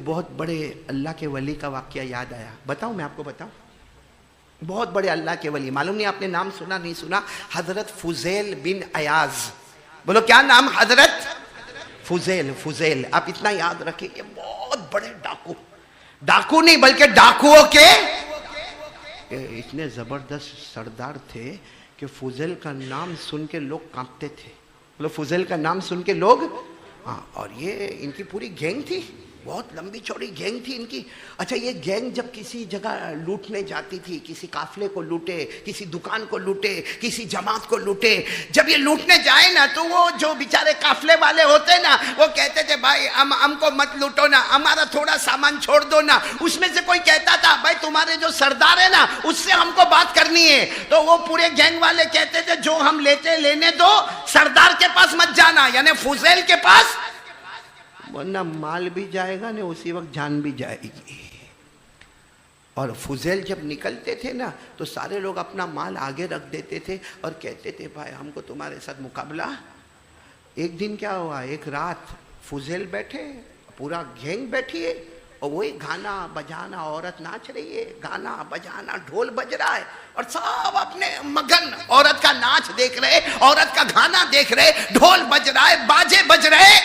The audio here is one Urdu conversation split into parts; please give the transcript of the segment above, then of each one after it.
بہت بڑے اللہ کے ولی کا واقعہ یاد آیا. بتاؤں میں آپ کو بتاؤں؟ بہت بڑے اللہ کے ولی, معلوم نہیں آپ نے نام سنا نہیں سنا, حضرت فضیل بن عیاض. بولو کیا نام؟ حضرت فضیل. آپ اتنا یاد رکھیں, یہ بہت بڑے ڈاکو نہیں بلکہ ڈاکوؤں کے اتنے زبردست سردار تھے کہ فضیل کا نام سن کے لوگ کانپتے تھے. بولو فضیل کا نام سن کے لوگ, ہاں. اور یہ ان کی پوری گینگ تھی, بہت لمبی چوڑی گینگ تھی ان کی. اچھا, یہ گینگ جب کسی جگہ لوٹنے جاتی تھی, کسی قافلے کو لوٹے, کسی دکان کو لوٹے, کسی جماعت کو لوٹے, جب یہ لوٹنے جائے نا تو وہ جو بیچارے قافلے والے ہوتے نا وہ کہتے تھے بھائی ہم کو مت لوٹو نا, ہمارا تھوڑا سامان چھوڑ دو نا. اس میں سے کوئی کہتا تھا بھائی تمہارے جو سردار ہے نا اس سے ہم کو بات کرنی ہے, تو وہ پورے گینگ والے کہتے تھے جو ہم لیتے لینے دو, سردار کے پاس مت جانا, یعنی فضیل کے پاس, ورنہ مال بھی جائے گا نا اسی وقت جان بھی جائے گی. اور فضیل جب نکلتے تھے نا تو سارے لوگ اپنا مال آگے رکھ دیتے تھے اور کہتے تھے بھائی ہم کو تمہارے ساتھ مقابلہ. ایک دن کیا ہوا, ایک رات فضیل بیٹھے, پورا گینگ بیٹھی ہے, اور وہی گانا بجانا, عورت ناچ رہی ہے, گانا بجانا, ڈھول بج رہا ہے, اور سب اپنے مگن عورت کا ناچ دیکھ رہے, عورت کا گانا دیکھ رہے, ڈھول بج رہا ہے, باجے بج رہے.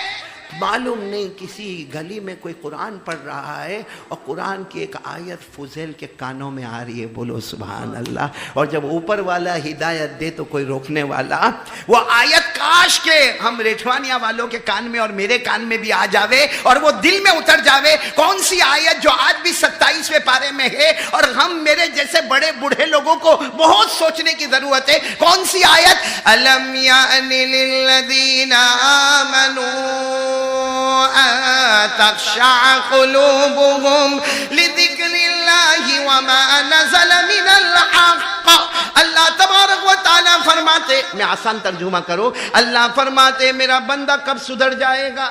معلوم نہیں کسی گلی میں کوئی قرآن پڑھ رہا ہے اور قرآن کی ایک آیت فضیل کے کانوں میں آ رہی ہے. بولو سبحان اللہ. اور جب اوپر والا ہدایت دے تو کوئی روکنے والا. وہ آیت کاش کے ہم ریٹھوانیا والوں کے کان میں اور میرے کان میں بھی آ جاوے اور وہ دل میں اتر جاوے. کون سی آیت جو آج بھی 27ویں پارے میں ہے اور ہم میرے جیسے بڑے بوڑھے لوگوں کو بہت سوچنے کی ضرورت ہے. کون سی آیت؟ الم یأن للذین آمنوا تخشع قلوبهم لذکر اللہ وما نزل من الحق. اللہ تبارک و تعالیٰ فرماتے, میں آسان ترجمہ کروں, اللہ فرماتے میرا بندہ کب سدھر جائے گا.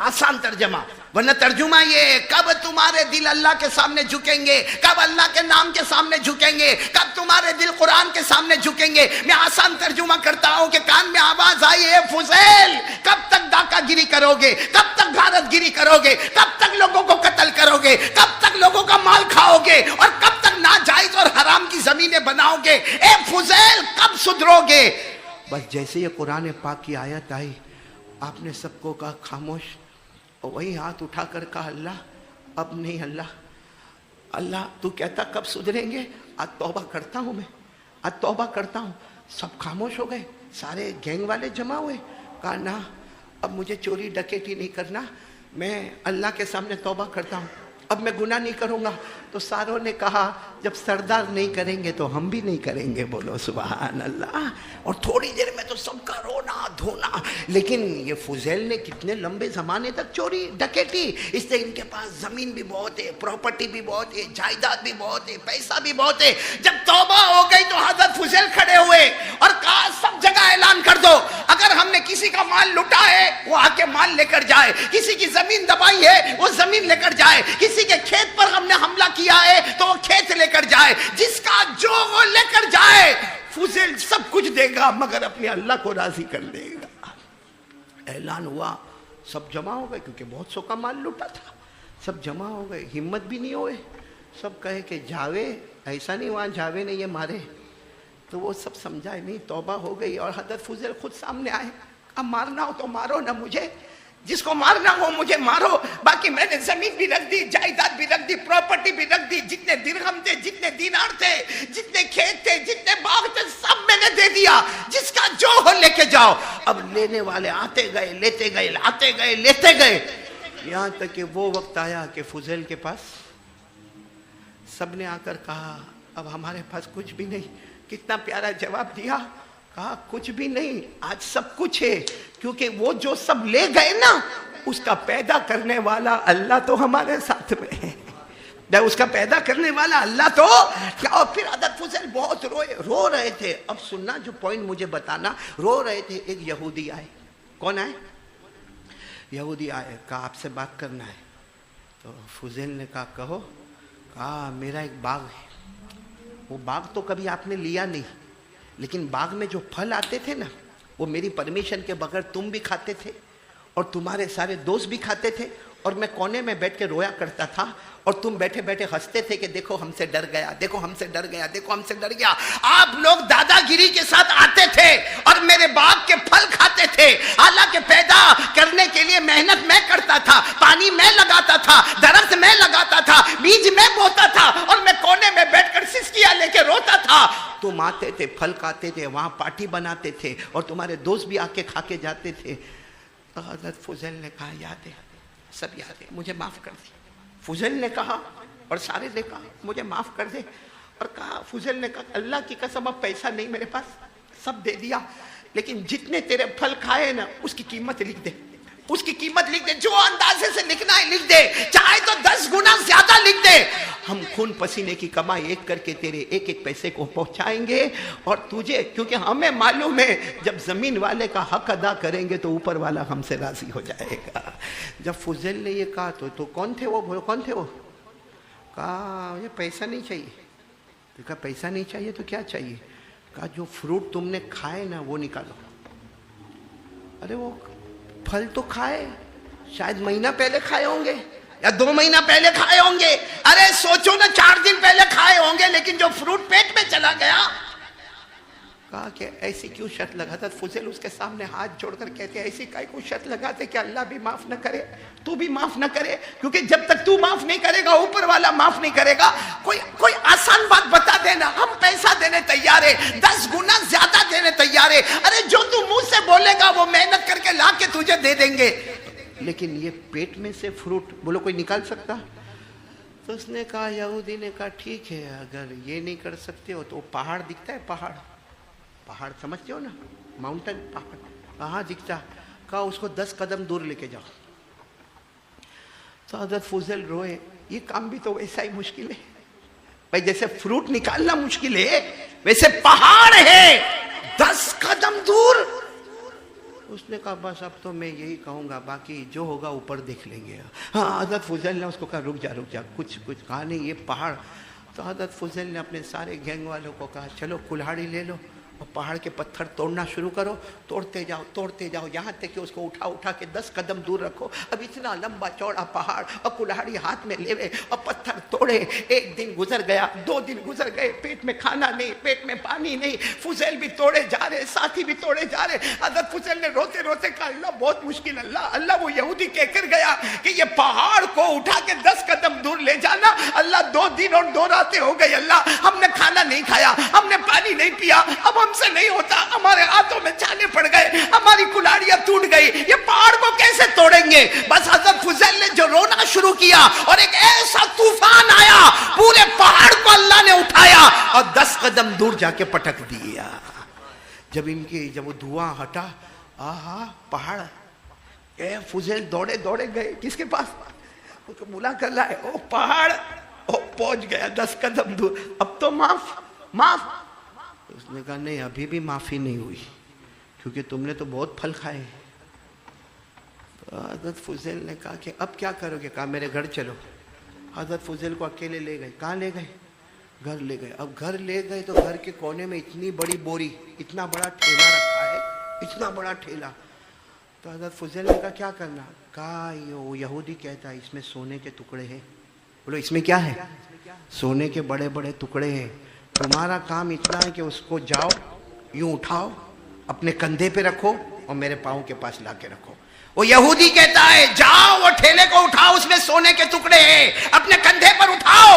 آسان ترجمہ, ورنہ ترجمہ یہ کب تمہارے دل اللہ کے سامنے جھکیں گے, کب اللہ کے نام کے سامنے جھکیں گے, کب تمہارے دل قرآن کے سامنے جھکیں گے. میں آسان ترجمہ کرتا ہوں کہ کان میں آواز آئی ہے فضیل کب تک ڈاکہ گیری کرو گے, کب تک غارت گیری کرو گے, کب تک لوگوں کو قتل کرو گے, کب تک لوگوں کا مال کھاؤ گے, اور کب تک ناجائز اور حرام کی زمینیں بناؤ گے. اے فضیل کب سدھرو گے. بس جیسے یہ قرآن پاک کی آیت آئی آپ نے سب کو کہا خاموش, اور وہی ہاتھ اٹھا کر کہا اللہ اب نہیں, اللہ تو کہتا کب سدھریں گے, آج توبہ کرتا ہوں, میں آج توبہ کرتا ہوں. سب خاموش ہو گئے, سارے گینگ والے جمع ہوئے, کہا نا اب مجھے چوری ڈکیٹی نہیں کرنا, میں اللہ کے سامنے توبہ کرتا ہوں, اب میں گناہ نہیں کروں گا. تو ساروں نے کہا جب سردار نہیں کریں گے تو ہم بھی نہیں کریں گے. بولو سبحان اللہ. اور تھوڑی دیر میں تو سب کا رونا دھونا. لیکن یہ فضیل نے کتنے لمبے زمانے تک چوری ڈکیٹی, اس سے ان کے پاس زمین بھی بہت ہے, پراپرٹی بھی بہت ہے, جائیداد بھی بہت ہے, پیسہ بھی بہت ہے. جب توبہ ہو گئی تو حضرت فضیل کھڑے ہوئے اور کہا سب جگہ اعلان کر دو اگر ہم نے کسی کا مال لوٹا ہے وہ آ کے مال لے کر جائے, کسی کی زمین دبائی ہے وہ زمین لے کر جائے, کسی کے کھیت پر ہم نے حملہ کیا ہے تو وہ کھیت لے کر جائے, جس کا جو وہ لے کر جائے. فضیل سب کچھ دے گا مگر اپنے اللہ کو راضی کر دے گا. اعلان ہوا, سب جمع ہو گئے کیونکہ بہت سو کا مال لوٹا تھا. سب جمع ہو گئے, ہمت بھی نہیں ہوئے. سب کہے کہ جاوے, ایسا نہیں وہاں جاوے نے یہ مارے. تو وہ سب سمجھائے نہیں, توبہ ہو گئی. اور حضرت فضیل خود سامنے آئے, اب مارنا ہو تو مارو نا مجھے, جس کو مارنا ہو مجھے مارو, باقی میں نے زمین بھی رکھ دی, جائیداد بھی رکھ دی, پراپرٹی بھی رکھ دی, جتنے درہم تھے, جتنے دینار تھے, جتنے کھیت تھے, جتنے باغ تھے, سب میں نے دے دیا, جس کا جو ہو لے کے جاؤ. اب لینے والے آتے گئے, لیتے گئے, آتے گئے, لیتے گئے, یہاں تک کہ وہ وقت آیا کہ فضیل کے پاس سب نے آ کر کہا اب ہمارے پاس کچھ بھی نہیں. کتنا پیارا جواب دیا, کہا کچھ بھی نہیں, آج سب کچھ ہے, کیونکہ وہ جو سب لے گئے نا اس کا پیدا کرنے والا اللہ تو ہمارے ساتھ میں ہے. اس کا پیدا کرنے والا اللہ تو. اور پھر حضرت فضیل بہت رو رہے تھے. اب سننا جو پوائنٹ مجھے بتانا, رو رہے تھے. ایک یہودی آئے. کون آئے؟ یہودی آئے, کہا آپ سے بات کرنا ہے. تو فضیل نے کہا کہو. کہا میرا ایک باغ ہے, وہ باغ تو کبھی آپ نے لیا نہیں, لیکن باغ میں جو پھل آتے تھے نا وہ میری پرمیشن کے بغیر تم بھی کھاتے تھے اور تمہارے سارے دوست بھی کھاتے تھے, اور میں کونے میں بیٹھ کے رویا کرتا تھا اور تم بیٹھے بیٹھے ہنستے تھے کہ دیکھو ہم سے ڈر گیا، دیکھو ہم سے ڈر گیا، دیکھو ہم سے ڈر گیا۔ آپ لوگ دادا گیری کے ساتھ آتے تھے اور میرے باغ کے پھل کھاتے تھے، حالانکہ پیدا کرنے کے لیے محنت میں کرتا تھا، پانی میں لگاتا تھا، درخت میں لگاتا تھا، بیج میں بوتا تھا، اور میں کونے میں بیٹھ کر سسکیاں لے کے روتا تھا۔ تم آتے تھے، پھل کھاتے تھے، وہاں پارٹی بناتے تھے اور تمہارے دوست بھی آ کے کھا کے جاتے تھے۔ حضرت فضیل نے کہا یاد ہے، سب یاد ہے، مجھے معاف کر دے۔ فضیل نے کہا اور سارے نے کہا مجھے معاف کر دے، اور کہا فضیل نے کہا اللہ کی قسم اب پیسہ نہیں میرے پاس، سب دے دیا، لیکن جتنے تیرے پھل کھائے نا اس کی قیمت لکھ دے، اس کی قیمت لکھ دے، جو اندازے سے لکھنا ہے لکھ دے، چاہے تو 10 گنا زیادہ لکھ دے، ہم خون پسینے کی کمائی ایک کر کے تیرے ایک ایک پیسے کو پہنچائیں گے، اور تجھے، کیونکہ ہمیں معلوم ہے جب زمین والے کا حق ادا کریں گے تو اوپر والا ہم سے راضی ہو جائے گا۔ جب فضیل نے یہ کہا تو کون تھے وہ، کون تھے وہ؟ کہا یہ پیسہ نہیں چاہیے۔ کہا پیسہ نہیں چاہیے تو کیا چاہیے؟ کہا جو فروٹ تم نے کھائے نا وہ نکالو۔ ارے وہ پھل تو کھائے، شاید مہینہ پہلے کھائے ہوں گے یا 2 مہینہ پہلے کھائے ہوں گے، ارے سوچو نا 4 دن پہلے کھائے ہوں گے، لیکن جو فروٹ پیٹ میں چلا گیا۔ کہا کہ ایسی کیوں شرط لگاتا؟ فضیل اس کے سامنے ہاتھ جوڑ کر کہتے ہیں ایسی کیوں شرط لگاتے کہ اللہ بھی معاف نہ کرے، تو بھی معاف نہ کرے، کیونکہ جب تک تو معاف نہیں کرے گا اوپر والا معاف نہیں کرے گا۔ کوئی آسان بات بتا دینا، ہم پیسہ دینے تیار ہے، 10 گنا زیادہ دینے تیار ہے، ارے جو تو منہ سے بولے گا وہ محنت کر کے لا کے تجھے دے دیں گے، لیکن یہ پیٹ میں سے فروٹ بولو کوئی نکال سکتا؟ تو اس نے کہا، یہودی نے کہا ٹھیک ہے اگر یہ نہیں کر سکتے ہو تو پہاڑ دکھتا ہے، پہاڑ سمجھتے ہو نا، ماؤنٹن، پہاڑ کہاں دکھتا؟ کہا اس کو 10 قدم دور لے کے جاؤ۔ تو حضرت فضیل روئے، یہ کام بھی تو ویسا ہی مشکل ہے بھائی، جیسے فروٹ نکالنا مشکل ہے ویسے پہاڑ ہے 10 قدم دور۔ اس نے کہا بس اب تو میں یہی کہوں گا، باقی جو ہوگا اوپر دیکھ لیں گے۔ ہاں حضرت فضیل نے اس کو کہا رک جا، کچھ کہا نہیں یہ پہاڑ۔ تو حضرت فضیل نے اپنے سارے گینگ والوں کو کہا چلو کلہاڑی لے لو اور پہاڑ کے پتھر توڑنا شروع کرو، توڑتے جاؤ یہاں تک کہ اس کو اٹھا کے 10 قدم دور رکھو۔ اب اتنا لمبا چوڑا پہاڑ اور کلہاڑی ہاتھ میں لے اور پتھر توڑے۔ 1 دن گزر گیا، 2 دن گزر گئے، پیٹ میں کھانا نہیں، پیٹ میں پانی نہیں، فضیل بھی توڑے جا رہے، ساتھی بھی توڑے جا رہے۔ حضرت فضیل نے روتے روتے کہا اللہ بہت مشکل، اللہ وہ یہودی کہہ کر گیا کہ یہ پہاڑ کو اٹھا کے 10 قدم دور لے جانا، اللہ 2 دن اور 2 راتیں ہو گئی، اللہ ہم نے کھانا نہیں کھایا، ہم نے پانی نہیں پیا، اب ہم سے نہیں ہوتا، ہمارے ہاتھوں میں چھالے پڑ گئے، ہماری کلاڑیاں ٹوٹ گئی، یہ پہاڑ کو کیسے توڑیں گے؟ بس حضرت فضیل نے جو رونا شروع کیا اور ایک ایسا طوفان آیا، پورے پہاڑ کو اللہ نے اٹھایا اور 10 قدم دور جا کے پٹک دیا۔ جب وہ دھواں ہٹا، آہا پہاڑ، اے فضیل دوڑے گئے کس کے پاس؟ ان کو بلا کر لائے، او پہاڑ، او پہنچ گیا 10 قدم دور، اب تو معاف۔ اس نے کہا نہیں ابھی بھی معافی نہیں ہوئی، کیونکہ تم نے تو بہت پھل کھائے۔ تو حضرت فضیل نے کہا کہ اب کیا کرو گے؟ کہا میرے گھر چلو۔ حضرت فضیل کو اکیلے لے گئے، کہاں لے گئے؟ گھر لے گئے۔ اب گھر لے گئے تو گھر کے کونے میں اتنی بڑی بوری، اتنا بڑا ٹھیلا رکھا ہے، اتنا بڑا ٹھیلا۔ تو حضرت فضیل نے کہا کیا کرنا؟ کہا وہ یہودی کہتا ہے اس میں سونے کے ٹکڑے ہیں۔ بولو اس میں کیا ہے؟ سونے کے بڑے بڑے ٹکڑے ہیں، تمہارا کام اتنا ہے کہ اس کو جاؤ یوں اٹھاؤ، اپنے کندھے پہ رکھو اور میرے پاؤں کے پاس لا کے رکھو۔ وہ یہودی کہتا ہے جاؤ وہ ٹھیلے کو اٹھاؤ، اس میں سونے کے ٹکڑے ہیں، اپنے کندھے پر اٹھاؤ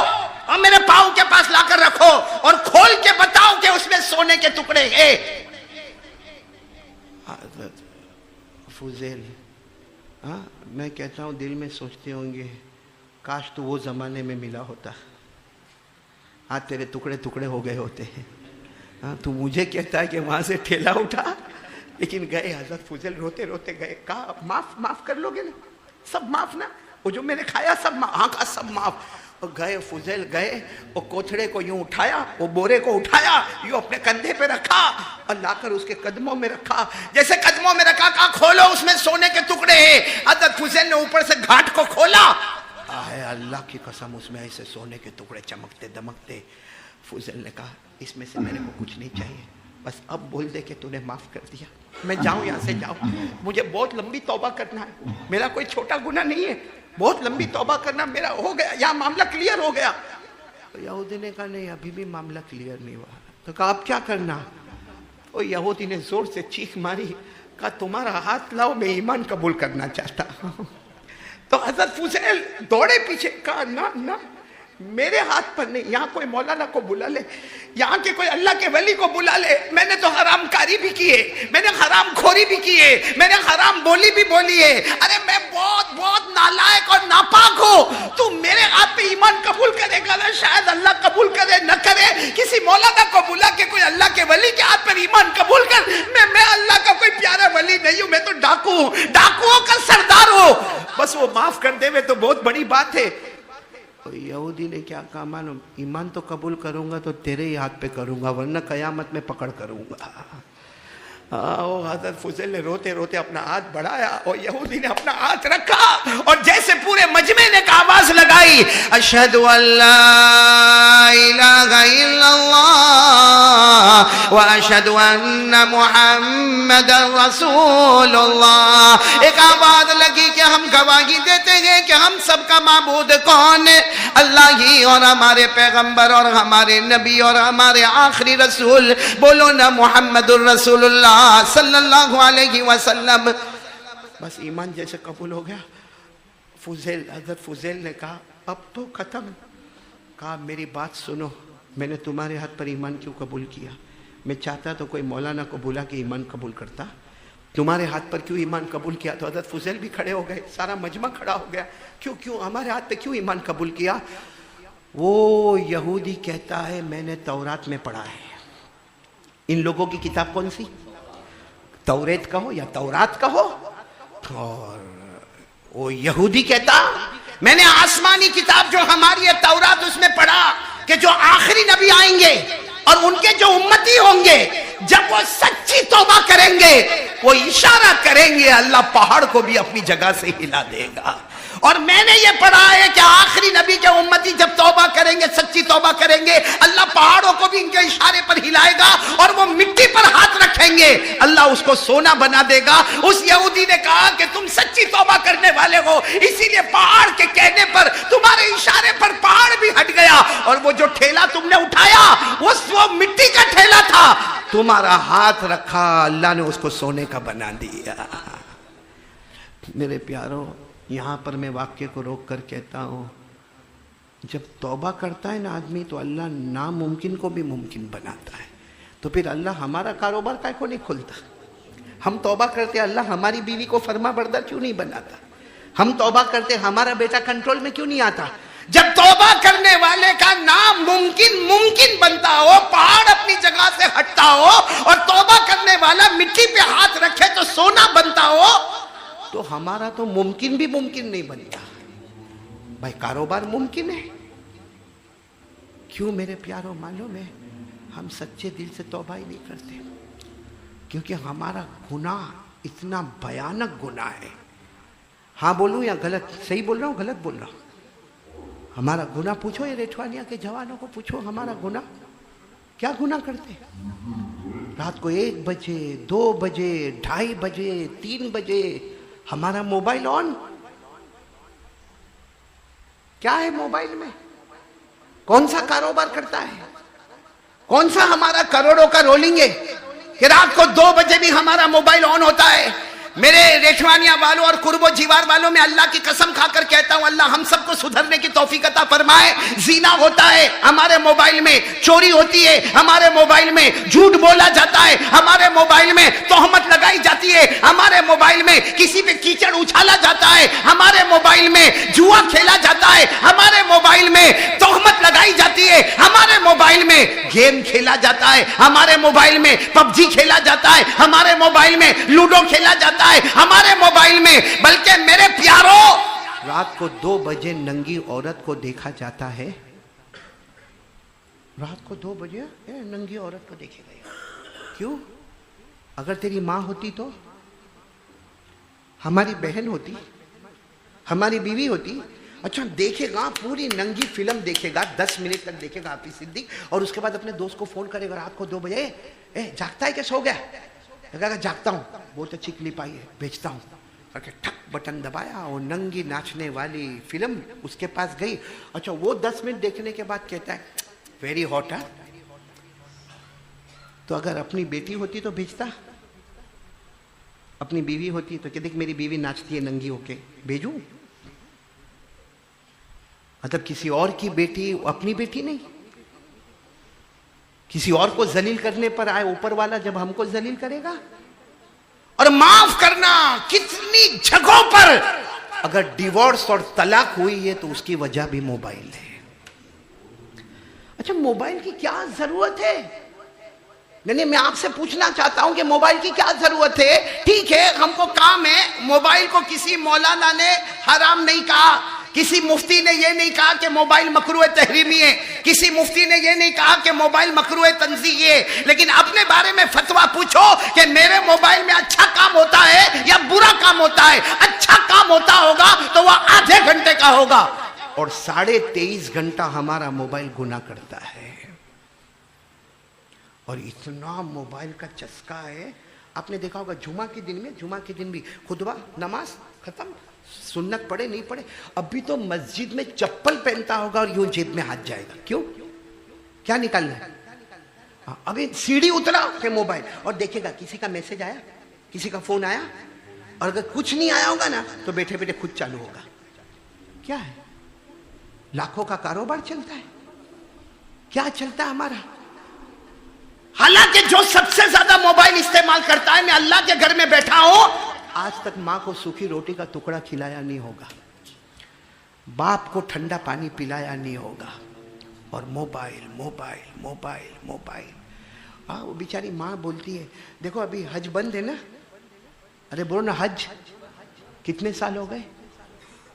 اور میرے پاؤں کے پاس لا کر رکھو اور کھول کے بتاؤ کہ اس میں سونے کے ٹکڑے ہیں۔ حضرت فضیل، میں کہتا ہوں دل میں سوچتے ہوں گے کاش تو وہ زمانے میں ملا ہوتا، آج تیرے ٹکڑے ہو گئے ہوتے ہیں۔ تو مجھے کہتا ہے کہ وہاں سے ٹھیلا اٹھا، لیکن گئے حضرت فضیل روتے روتے گئے، کہا معاف کر لو گے نا، سب معاف نا، وہ جو میں نے کھایا سب معاف؟ ہاں کہا سب معاف۔ اور گئے فضیل گئے، وہ کوتھڑے کو یوں اٹھایا، وہ بورے کو اٹھایا، یوں اپنے کندھے پہ رکھا اور لا کر اس کے قدموں میں رکھا۔ جیسے قدموں میں رکھا کہا کھولو اس میں سونے کے ٹکڑے ہیں۔ حضرت فضیل نے اوپر سے گھاٹ کو کھولا، اللہ کی قسم اس میں ایسے سونے کے ٹکڑے چمکتے دمکتے۔ فضیل نے کہا اس میں سے میرے کو کچھ نہیں چاہیے، بس اب بول دے کہ تو نے معاف کر دیا، میں جاؤں یہاں سے جاؤں، مجھے بہت لمبی توبہ کرنا ہے، میرا کوئی چھوٹا گناہ نہیں ہے، بہت لمبی توبہ کرنا، میرا ہو گیا، یا معاملہ کلیئر ہو گیا. یہودی نے کہا نہیں ابھی بھی معاملہ کلیئر نہیں ہوا. تو کہا اب کیا کرنا؟ وہ یہودی نے زور سے چیخ ماری، کہا تمہارا ہاتھ لاؤ میں ایمان قبول کرنا چاہتا ہوں. تو حضرت فضیل دوڑے پیچھے، کہا نہ میرے ہاتھ پر نہیں، یہاں کوئی مولانا کو بلا لے، یہاں کے کوئی اللہ کے ولی کو بلا لے. میں نے تو حرام کاری بھی کی ہے، میں نے حرام کھوری بھی کی ہے، میں نے حرام بولی بھی بولی ہے. ارے میں بہت نالائق اور ناپاک ہوں. تو میرے ہاتھ پہ ایمان قبول کرے گا نا؟ شاید اللہ قبول کرے نہ کرے. کسی مولانا کو بلا کے کوئی اللہ کے ولی کے ہاتھ پر ایمان قبول کر. میں اللہ کا کوئی پیارا ولی نہیں ہوں، میں تو ڈاکو ہوں، ڈاکوؤں کا سردار ہوں. بس وہ معاف کر دے تو بہت بڑی بات ہے. یہودی نے کیا کہا معلوم؟ ایمان تو قبول کروں گا تو تیرے ہی ہاتھ پہ کروں گا، ورنہ قیامت میں پکڑ کروں گا. حضرت فضیل نے روتے روتے اپنا ہاتھ بڑھایا اور یہودی نے اپنا ہاتھ رکھا اور جیسے پورے مجمع نے آواز لگائی اشہد ان لا الہ الا اللہ واشہد ان محمد رسول اللہ. ایک آواز لگی کہ ہم گواہی دیتے ہیں کہ ہم سب کا معبود کون ہے؟ اللہ ہی، اور ہمارے پیغمبر اور ہمارے نبی اور ہمارے آخری رسول. بولو نا محمد الرسول اللہ صلی اللہ علیہ وسلم. بس ایمان جیسے قبول ہو گیا. حضرت فضیل نے کہا اب تو ختم. کہا میری بات سنو، میں نے تمہارے ہاتھ پر ایمان کیوں قبول کیا؟ میں چاہتا تو کوئی مولانا کو بلا کے ایمان قبول کرتا. تمہارے ہاتھ پر کیوں ایمان قبول کیا؟ تو حضرت فضیل بھی کھڑے ہو گئے، سارا مجمع کھڑا ہو گیا. کیوں ہمارے ہاتھ پہ کیوں ایمان قبول کیا؟ وہ یہودی کہتا ہے میں نے تورات میں پڑھا ہے. ان لوگوں کی کتاب کون سی؟ توریت کہو یا تورات کہو. اور وہ یہودی کہتا میں نے آسمانی کتاب جو ہماری ہے تورات، اس میں پڑھا کہ جو آخری نبی آئیں گے اور ان کے جو امتی ہوں گے، جب وہ سچی توبہ کریں گے وہ اشارہ کریں گے اللہ پہاڑ کو بھی اپنی جگہ سے ہلا دے گا. اور میں نے یہ پڑھا ہے کہ آخری نبی کے امتی جب توبہ کریں گے، سچی توبہ کریں گے، اللہ پہاڑوں کو بھی ان کے اشارے پر ہلائے گا اور وہ مٹی پر ہاتھ رکھیں گے اللہ اس کو سونا بنا دے گا. اس یہودی نے کہا کہ تم سچی توبہ کرنے والے ہو، اسی لیے پہاڑ کے کہنے پر، تمہارے اشارے پر پہاڑ بھی ہٹ گیا. اور وہ جو ٹھیلا تم نے اٹھایا وہ مٹی کا ٹھیلا تھا، تمہارا ہاتھ رکھا اللہ نے اس کو سونے کا بنا دیا. میرے پیارو، یہاں پر میں واقعے کو روک کر کہتا ہوں، جب توبہ کرتا ہے نا آدمی تو اللہ ناممکن کو بھی ممکن بناتا ہے. تو پھر اللہ ہمارا کاروبار کائیں کو نہیں کھلتا؟ ہم توبہ کرتے اللہ ہماری بیوی کو فرما بردار کیوں نہیں بناتا؟ ہم توبہ کرتے ہمارا بیٹا کنٹرول میں کیوں نہیں آتا؟ جب توبہ کرنے والے کا ناممکن ممکن بنتا ہو، پہاڑ اپنی جگہ سے ہٹتا ہو، اور توبہ کرنے والا مٹی پہ ہاتھ رکھے تو سونا بنتا ہو، تو ہمارا تو ممکن بھی ممکن نہیں بنتا. بھائی کاروبار ممکن ہے. کیوں میرے پیاروں؟ معلوم ہے ہم سچے دل سے توبہ ہی نہیں کرتے، کیونکہ ہمارا گناہ اتنا بھیانک گناہ ہے. ہاں بولوں یا غلط؟ صحیح بول رہا ہوں غلط بول رہا ہوں؟ ہمارا گناہ پوچھو یہ ریٹھوانیا کے جوانوں کو پوچھو، ہمارا گناہ کیا گناہ کرتے؟ رات کو 1 بجے 2 بجے 2:30 بجے 3 بجے ہمارا موبائل آن. کیا ہے موبائل میں؟ کون سا کاروبار کرتا ہے؟ کون سا ہمارا کروڑوں کا رولنگ ہے کہ رات کو 2 بجے بھی ہمارا موبائل آن ہوتا ہے؟ میرے ریٹھوانیا والوں اور قرب و جیوار والوں میں اللہ کی قسم کھا کر کہتا ہوں اللہ ہم سب کو سدھرنے کی توفیق عطا فرمائے. زنا ہوتا ہے ہمارے موبائل میں، چوری ہوتی ہے ہمارے موبائل میں، جھوٹ بولا جاتا ہے ہمارے موبائل میں، تہمت لگائی جاتی ہے ہمارے موبائل میں، کسی پہ کیچڑ اچھالا جاتا ہے ہمارے موبائل میں، جوا کھیلا جاتا ہے ہمارے موبائل میں، تہمت لگائی جاتی ہے ہمارے موبائل میں، گیم کھیلا جاتا ہے ہمارے موبائل میں، PUBG کھیلا جاتا ہے ہمارے موبائل میں، لوڈو کھیلا جاتا ہے ہمارے موبائل میں. بلکہ میرے پیاروں، رات کو 2 بجے ننگی عورت کو دیکھا جاتا ہے. رات کو 2 بجے ننگی عورت کو دیکھے گئے. کیوں؟ اگر تیری ماں ہوتی تو، ہماری بہن ہوتی، ہماری بیوی ہوتی، اچھا دیکھے گا پوری ننگی فلم دیکھے گا، 10 منٹ تک دیکھے گا حافظ صدیق، اور اس کے بعد اپنے دوست کو فون کرے گا رات کو 2 بجے، جاگتا ہے کہ سو گیا؟ کہا جاگتا ہوں. بہت اچھی کلپ آئی ہے بھیجتا ہوں. کہ ٹھک بٹن دبایا اور ننگی ناچنے والی فلم اس کے پاس گئی. اچھا وہ 10 منٹ دیکھنے کے بعد کہتا ہے ویری ہاٹ ہے. تو اگر اپنی بیٹی ہوتی تو بھیجتا, اپنی بیوی ہوتی تو کہ دیکھ میری بیوی ناچتی ہے ننگی ہو کے, بھیجوں؟ مطلب کسی اور کی بیٹی اپنی بیٹی نہیں, کسی اور کو ذلیل کرنے پر آئے اوپر والا جب ہم کو ذلیل کرے گا. اور معاف کرنا کتنی جگہوں پر اگر ڈیورس اور طلاق ہوئی ہے تو اس کی وجہ بھی موبائل ہے. اچھا موبائل کی کیا ضرورت ہے؟ نہیں میں آپ سے پوچھنا چاہتا ہوں کہ موبائل کی کیا ضرورت ہے؟ ٹھیک ہے ہم کو کام ہے, موبائل کو کسی مولانا نے حرام نہیں کہا, کسی مفتی نے یہ نہیں کہا کہ موبائل مکروہ تحریمی ہے, کسی مفتی نے یہ نہیں کہا کہ موبائل مکروہ تنزیہی ہے, لیکن اپنے بارے میں فتویٰ پوچھو کہ میرے موبائل میں اچھا کام ہوتا ہے یا برا کام ہوتا ہے. اچھا کام ہوتا ہوگا تو وہ آدھے گھنٹے کا ہوگا, اور 23.5 گھنٹہ ہمارا موبائل گناہ کرتا ہے. اور اتنا موبائل کا چسکا ہے. آپ نے دیکھا ہوگا جمعہ کے دن میں, جمعہ کے دن بھی خطبہ نماز ختم, سنت پڑھے نہیں پڑھے, ابھی تو مسجد میں چپل پہنتا ہوگا اور یوں جیب میں ہاتھ جائے گا. کیوں؟ کیا نکالنا ہے؟ ابھی سیڑھی اترا کہ موبائل, اور دیکھے گا کسی کا میسج آیا, کسی کا فون آیا, اور اگر کچھ نہیں آیا ہوگا نا تو بیٹھے بیٹھے خود چالو ہوگا. کیا ہے؟ لاکھوں کا کاروبار چلتا ہے. کیا چلتا ہے ہمارا؟ حالانکہ جو سب سے زیادہ موبائل استعمال کرتا ہے, میں اللہ کے گھر میں بیٹھا ہوں, آج تک ماں کو سوکھی روٹی کا ٹکڑا کھلایا نہیں ہوگا, باپ کو ٹھنڈا پانی پلایا نہیں ہوگا, اور موبائل موبائل موبائل موبائل. وہ بیچاری ماں بولتی ہے دیکھو ابھی حج بند ہے نا, ارے بولو نا حج کتنے سال ہو گئے؟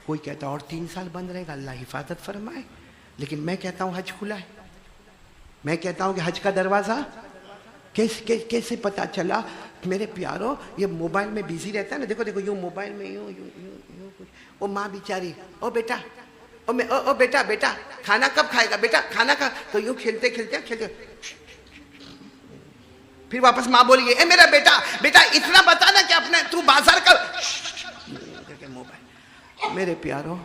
کوئی کہتا اور 3 سال بند رہے گا, اللہ حفاظت فرمائے. لیکن میں کہتا ہوں حج کھلا ہے. میں کہتا ہوں کہ حج کا دروازہ کیسے پتا چلا؟ میرے پیارو یہ موبائل میں بیزی رہتا ہے نا, دیکھو دیکھو یوں موبائل میں یوں یوں یوں یوں. وہ ماں بیچاری, او بیٹا او بیٹا بیٹا کھانا کب کھائے گا بیٹا, کھانا کا, تو یوں کھیلتے کھیلتے کھیلتے, پھر واپس ماں بولی اے میرا بیٹا بیٹا اتنا بتا نا کہ اپنے تو بازار کا موبائل. میرے پیارو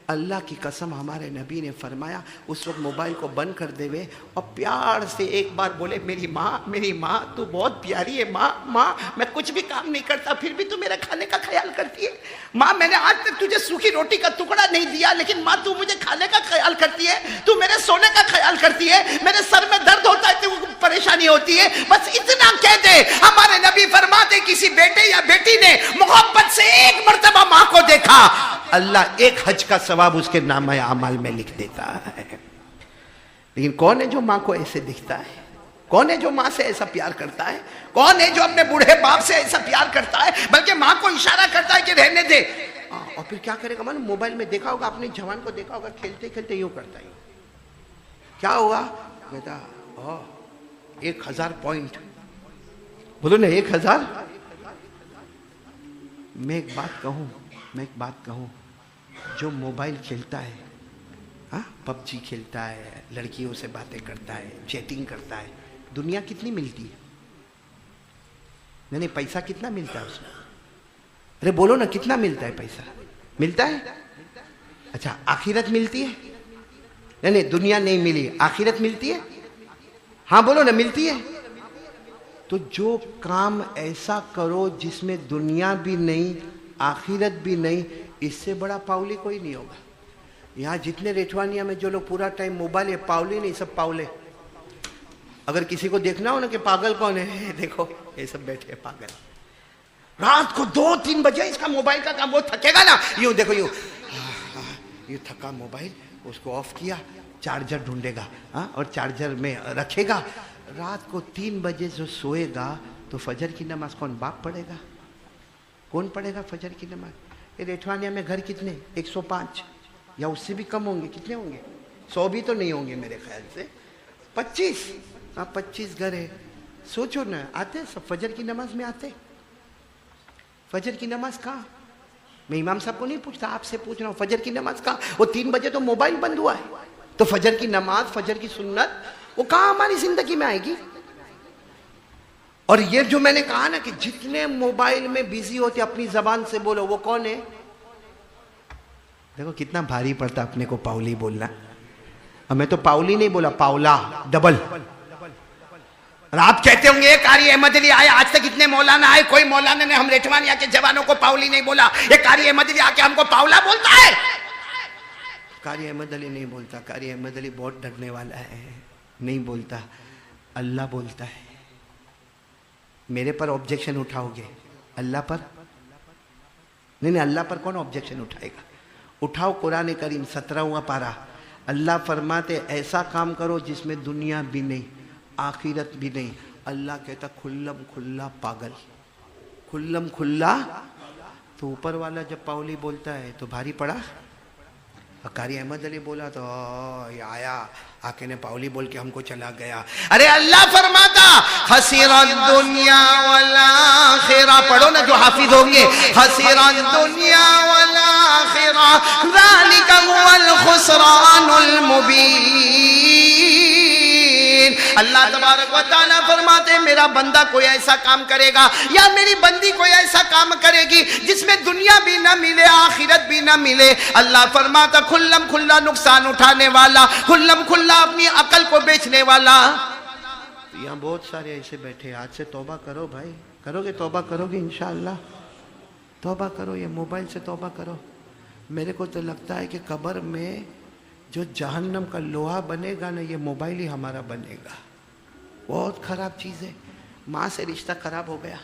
اللہ کی قسم ہمارے نبی نے فرمایا اس وقت موبائل کو بند کر دے وے اور پیار سے ایک بار بولے میری ماں تو بہت پیاری ہے, ماں میں کچھ بھی کام نہیں کرتا پھر بھی تو میرا کھانے کا خیال کرتی ہے, ماں میں نے آج تک تجھے سوکھی روٹی کا ٹکڑا نہیں دیا لیکن ماں تو مجھے کھانے کا خیال کرتی ہے, تو میرے سونے کا خیال کرتی ہے, میرے سر میں درد ہوتا ہے تو پریشانی ہوتی ہے, بس اتنا کہہ دے. ہمارے نبی فرماتے کسی بیٹے یا بیٹی نے محبت سے ایک مرتبہ ماں کو دیکھا, اللہ ایک حج کا ثواب اس کے نامہ اعمال میں لکھ دیتا ہے. لیکن کون ہے جو ماں کو ایسے دکھتا ہے؟ کون ہے جو ماں سے ایسا پیار کرتا ہے؟ کون ہے جو اپنے بوڑھے باپ سے ایسا پیار کرتا ہے بلکہ ماں کو اشارہ کرتا ہے کہ رہنے دے؟ اور پھر کیا کرے گا؟ معلوم موبائل میں دیکھا ہوگا, اپنے جوان کو دیکھا ہوگا کھیلتے کھیلتے یوں کرتا ہے, کیا ہوا بیٹا 1000 پوائنٹ, بولو نا 1000. میں ایک بات کہوں, جو موبائل کھیلتا ہے, پب جی کھیلتا ہے, لڑکیوں سے باتیں کرتا ہے, چیٹنگ کرتا ہے, دنیا کتنی ملتی ہے؟ نہیں پیسہ کتنا ملتا ہے اس میں؟ ارے بولو نا کتنا ملتا ہے؟ پیسہ ملتا ہے. اچھا آخرت ملتی ہے؟ نہیں دنیا نہیں ملی, آخرت ملتی ہے. ہاں بولو نا ملتی ہے. تو جو کام ایسا کرو جس میں دنیا بھی نہیں آخرت بھی نہیں, اس سے بڑا پاؤلی کوئی نہیں ہوگا. یہاں جتنے ریٹوانیا میں جو لوگ پورا ٹائم موبائل ہے, پاؤلی نہیں سب پاؤلے. اگر کسی کو دیکھنا ہو نا کہ پاگل کون ہے, دیکھو یہ سب بیٹھے پاگل. رات کو 2-3 بجے اس کا موبائل کا کام, وہ تھکے گا نا یوں دیکھو یوں تھکا موبائل, اس کو آف کیا, چارجر ڈھونڈے گا اور چارجر میں رکھے گا. رات کو 3 بجے جو سوئے گا تو فجر کی نماز کون باپ پڑھے گا؟ کون پڑھے گا فجر کی نماز؟ یہ ریٹوانیا میں گھر کتنے؟ 105 یا اس سے بھی کم ہوں گے. کتنے ہوں گے؟ 100 بھی تو نہیں ہوں گے میرے خیال سے. 25 گھر ہے. سوچو نا, آتے سب فجر کی نماز میں آتے؟ فجر کی نماز کہاں؟ میں امام صاحب کو نہیں پوچھتا, آپ سے پوچھ رہا ہوں, فجر کی نماز کہاں؟ وہ 3 بجے تو موبائل بند ہوا ہے, تو فجر کی نماز, فجر کی سنت وہ کہاں ہماری زندگی میں آئے گی؟ اور یہ جو میں نے کہا نا کہ جتنے موبائل میں بیزی ہوتے اپنی زبان سے بولو، وہ کون ہے؟ دیکھو کتنا بھاری پڑتا اپنے کو پاؤلی بولنا. اور میں تو پاؤلی نہیں بولا، پاؤلا ڈبل. اور آپ کہتے ہوں گے یہ قاری احمد علی آئے، آج تک اتنے مولانا آئے، کوئی مولانا نے ہم ریٹوانیا کے جوانوں کو پاؤلی نہیں بولا، یہ قاری احمد علی آ کے ہم کو پاؤلا بولتا ہے. قاری احمد علی نہیں بولتا، قاری احمد علی بہت ڈرنے والا ہے، نہیں بولتا، اللہ بولتا ہے. میرے پر آبجیکشن اٹھاؤ گے، اللہ پر نہیں، اللہ پر کون آبجیکشن اٹھائے گا؟ اٹھاؤ قرآن کریم 17واں پارہ. اللہ فرماتے ایسا کام کرو جس میں دنیا بھی نہیں آخرت بھی نہیں. اللہ کہتا کھلم کھلا پاگل، کھلم کھلا. تو اوپر والا جب پاؤلی بولتا ہے تو بھاری پڑا. قاری احمد علی بولا تو یہ آیا آکے نے پاؤلی بول کے ہم کو چلا گیا. ارے اللہ فرماتا خسر الدنیا والآخرہ، پڑھو نا جو حافظ ہوں گے، خسر الدنیا والآخرہ ذالک هو الخسران المبین. اللہ تبارک و تعالیٰ فرماتے میرا بندہ کوئی ایسا کام کرے گا یا میری بندی کوئی ایسا کام کرے گی جس میں دنیا بھی نہ ملے آخرت بھی نہ ملے. اللہ فرماتا کھلم کھلا نقصان اٹھانے والا، کھلم کھلا اپنی عقل کو بیچنے والا. یہاں بہت سارے ایسے بیٹھے، آج سے توبہ کرو بھائی. کرو گے؟ توبہ کرو گے انشاءاللہ؟ توبہ کرو، یہ موبائل سے توبہ کرو. میرے کو تو لگتا ہے کہ قبر میں جو جہنم کا لوہا بنے گا نا، یہ موبائل ہی ہمارا بنے گا. بہت خراب چیز ہے. ماں سے رشتہ خراب ہو گیا،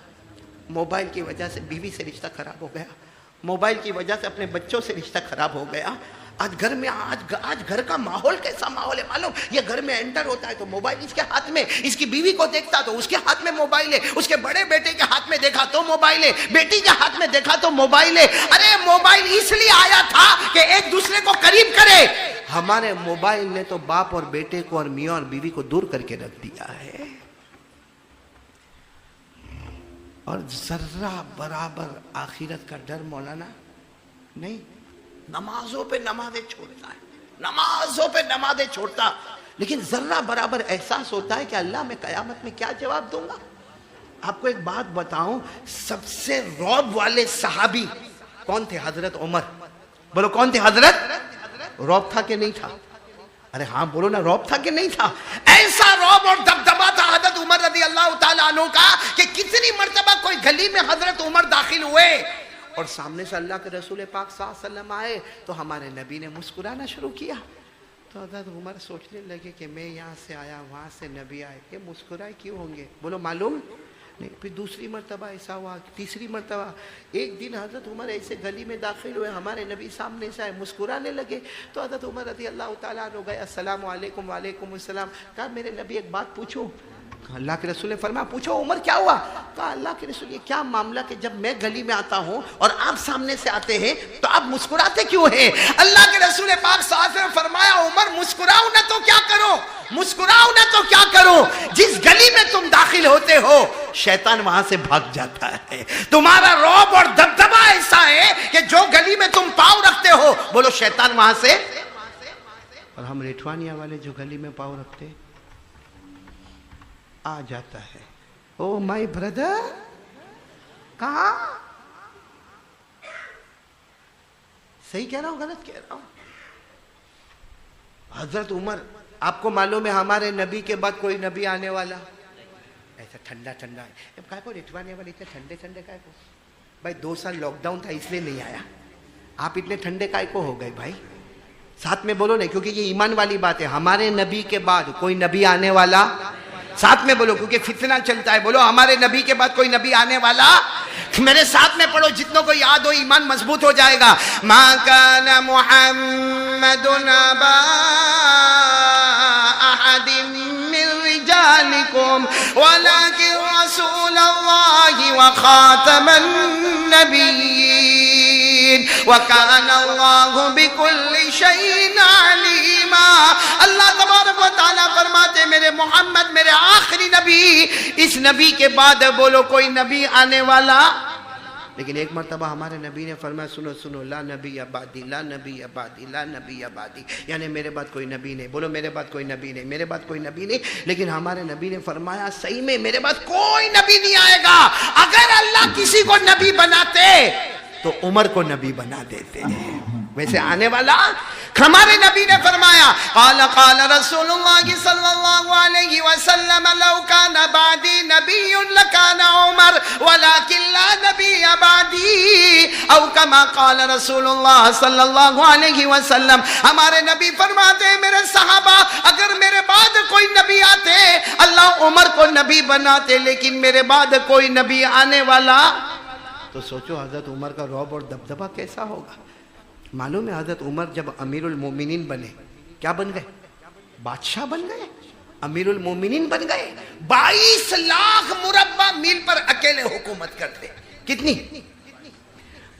موبائل کی وجہ سے بیوی سے رشتہ خراب ہو گیا، موبائل کی وجہ سے اپنے بچوں سے رشتہ خراب ہو گیا. آج گھر میں آج گھر کا ماحول کیسا ماحول ہے معلوم؟ یہ گھر میں انٹر ہوتا ہے تو موبائل اس کے ہاتھ میں، اس کی بیوی کو دیکھتا تو اس کے ہاتھ میں موبائل ہے، اس کے بڑے بیٹے کے ہاتھ میں دیکھا تو موبائل ہے، بیٹی کے ہاتھ میں دیکھا تو موبائل ہے. ارے موبائل اس لیے آیا تھا کہ ایک دوسرے کو قریب کرے. ہمارے موبائل نے تو باپ اور بیٹے کو اور میاں اور بیوی کو دور کر کے رکھ دیا ہے. اور ذرہ برابر آخرت کا ڈر مولانا نہیں. نمازوں پہ نمازیں چھوڑتا ہے، نمازوں پہ نمازیں چھوڑتا، لیکن ذرہ برابر احساس ہوتا ہے کہ اللہ میں قیامت میں کیا جواب دوں گا. آپ کو ایک بات بتاؤں، سب سے رعب والے صحابی کون تھے؟ حضرت عمر. بولو کون تھے حضرت؟ رعب تھا کہ نہیں تھا؟ ارے ہاں بولو نا، رعب تھا کہ نہیں تھا؟ ایسا رعب اور دبدبا تھا حضرت عمر رضی اللہ تعالیٰ عنہ کا کہ کتنی مرتبہ کوئی گلی میں حضرت عمر داخل ہوئے اور سامنے سے اللہ کے رسول پاک صلی اللہ علیہ وسلم آئے تو ہمارے نبی نے مسکرانا شروع کیا. تو حضرت عمر سوچنے لگے کہ میں یہاں سے آیا، وہاں سے نبی آئے، یہ مسکرائے کیوں ہوں گے؟ بولو معلوم نہیں. پھر دوسری مرتبہ ایسا ہوا، تیسری مرتبہ. ایک دن حضرت عمر ایسے گلی میں داخل ہوئے، ہمارے نبی سامنے سے آئے، مسکرانے لگے. تو حضرت عمر رضی اللہ تعالیٰ عنہ گئے، السلام علیکم. وعلیکم السلام. کہا میرے نبی ایک بات پوچھوں؟ اللہ کے رسول نے فرمایا پوچھو. عمر کیا ہوا؟ کہا اللہ کے رسول یہ کیا معاملہ کہ جب میں گلی میں آتا ہوں اور آپ سامنے سے آتے ہیں تو آپ مسکراتے کیوں ہیں؟ اللہ کے رسول پاک صلی اللہ علیہ وسلم فرمایا عمر مسکراؤ نہ تو کیا کرو، مسکراؤ نہ تو کیا کرو، جس گلی میں تم داخل ہوتے ہو شیطان وہاں سے بھاگ جاتا ہے. تمہارا رعب اور دبدبا ایسا ہے کہ جو گلی میں تم پاؤں رکھتے ہو بولو شیطان وہاں سے. اور ہم ریٹھوانیا والے جو گلی میں پاؤں رکھتے آ جاتا ہے. او مائی بردر، کہاں؟ صحیح کہہ رہا ہوں غلط کہہ رہا ہوں؟ حضرت عمر، آپ کو معلوم ہے ہمارے نبی کے بعد کوئی نبی آنے والا ایسا ٹھنڈا ٹھنڈا ہے. کہا کو ریٹھوانے والے اتنے ٹھنڈے ٹھنڈے کا کو؟ بھائی 2 سال لاک ڈاؤن تھا اس لیے نہیں آیا. آپ اتنے ٹھنڈے کا کو ہو گئے بھائی؟ ساتھ میں بولو نہیں، کیونکہ یہ ایمان والی بات ہے. ہمارے نبی کے بعد کوئی نبی آنے والا، ساتھ میں بولو کیونکہ فتنہ چلتا ہے. بولو ہمارے نبی کے بعد کوئی نبی آنے والا. میرے ساتھ میں پڑھو، جتنوں کو یاد ہو ایمان مضبوط ہو جائے گا. ما کان محمد ابا احد من رجالکم ولکن رسول اللہ وخاتم النبیین وکان اللہ بکل شیء علیما. اللہ تبارک و تعالیٰ فرماتے میرے محمد میرے آخری نبی، اس نبی کے بعد بولو کوئی نبی آنے والا لیکن ایک مرتبہ ہمارے نبی نے فرمایا سنو سنو، لا نبی بعدی، لا نبی بعدی، لا نبی بعدی، یعنی میرے بعد کوئی نبی نہیں. بولو میرے بعد کوئی نبی نہیں، میرے بعد کوئی نبی نہیں. لیکن ہمارے نبی نے فرمایا صحیح میں میرے بعد کوئی نبی نہیں آئے گا. اگر اللہ کسی کو نبی بناتے تو عمر کو نبی بنا دیتے. ویسے آنے والا ہمارے نبی نے فرمایا قال قال رسول اللہ صلی اللہ علیہ وسلم لو کان بعدی نبی لکان عمر ولکن لا نبی بعدی او کما قال رسول اللہ صلی اللہ علیہ وسلم. ہمارے نبی فرماتے ہیں میرے صحابہ اگر میرے بعد کوئی نبی آتے اللہ عمر کو نبی بناتے، لیکن میرے بعد کوئی نبی آنے والا. تو سوچو حضرت عمر کا رعب اور دبدبہ کیسا ہوگا. معلوم ہے حضرت عمر جب امیر المومنین بنے کیا بن گئے؟ بادشاہ بن گئے، امیر المومنین بن گئے. 22 لاکھ مربع میل پر اکیلے حکومت کرتے. کتنی؟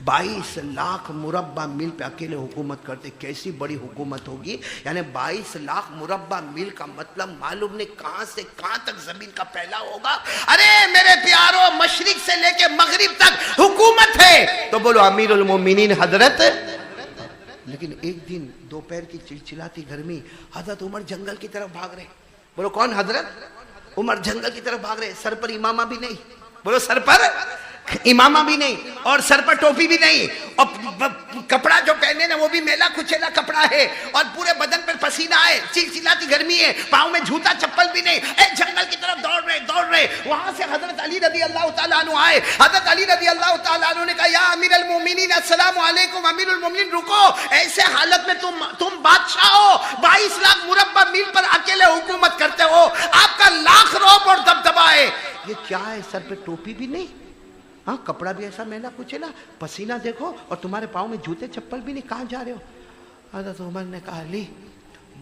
22 لاکھ مربع میل پہ اکیلے حکومت کرتے. کیسی بڑی حکومت ہوگی. یعنی 22 لاکھ مربع میل کا مطلب معلوم نہیں کہاں سے کہاں تک زمین کا پھیلا ہوگا. ارے میرے پیاروں مشرق سے لے کے مغرب تک حکومت ہے. تو بولو امیر المومنین حضرت. لیکن ایک دن دوپہر کی چلچلاتی گرمی حضرت عمر جنگل کی طرف بھاگ رہے. بولو کون؟ حضرت عمر جنگل کی طرف بھاگ رہے. سر پر امامہ بھی نہیں. بولو سر پر امامہ بھی نہیں اور سر پر ٹوپی بھی نہیں اور کپڑا جو پہنے نا وہ بھی میلا کچیلا کپڑا ہے اور پورے بدن پر پسینہ ہے، چلچلاتی گرمی ہے، پاؤں میں جھوتا چپل بھی نہیں. جنگل کی طرف دوڑ رہے. وہاں سے حضرت علی رضی اللہ تعالیٰ عنہ آئے. حضرت علی رضی اللہ تعالیٰ عنہ نے کہا یا امیر المومنین السلام علیکم. امیر المومنین رکو، ایسے حالت میں تم بادشاہ ہو، 22 لاکھ مربع میل پر اکیلے حکومت کرتے ہو، آپ کا لاکھ رعب اور دبدبہ ہے. یہ کیا ہے؟ سر پہ ٹوپی بھی نہیں، ہاں کپڑا بھی ایسا میلا کچیلا، پسینہ دیکھو اور تمہارے پاؤں میں جوتے چپل بھی نہیں. کہاں جا رہے ہو؟ حضرت عمر نے کہا علی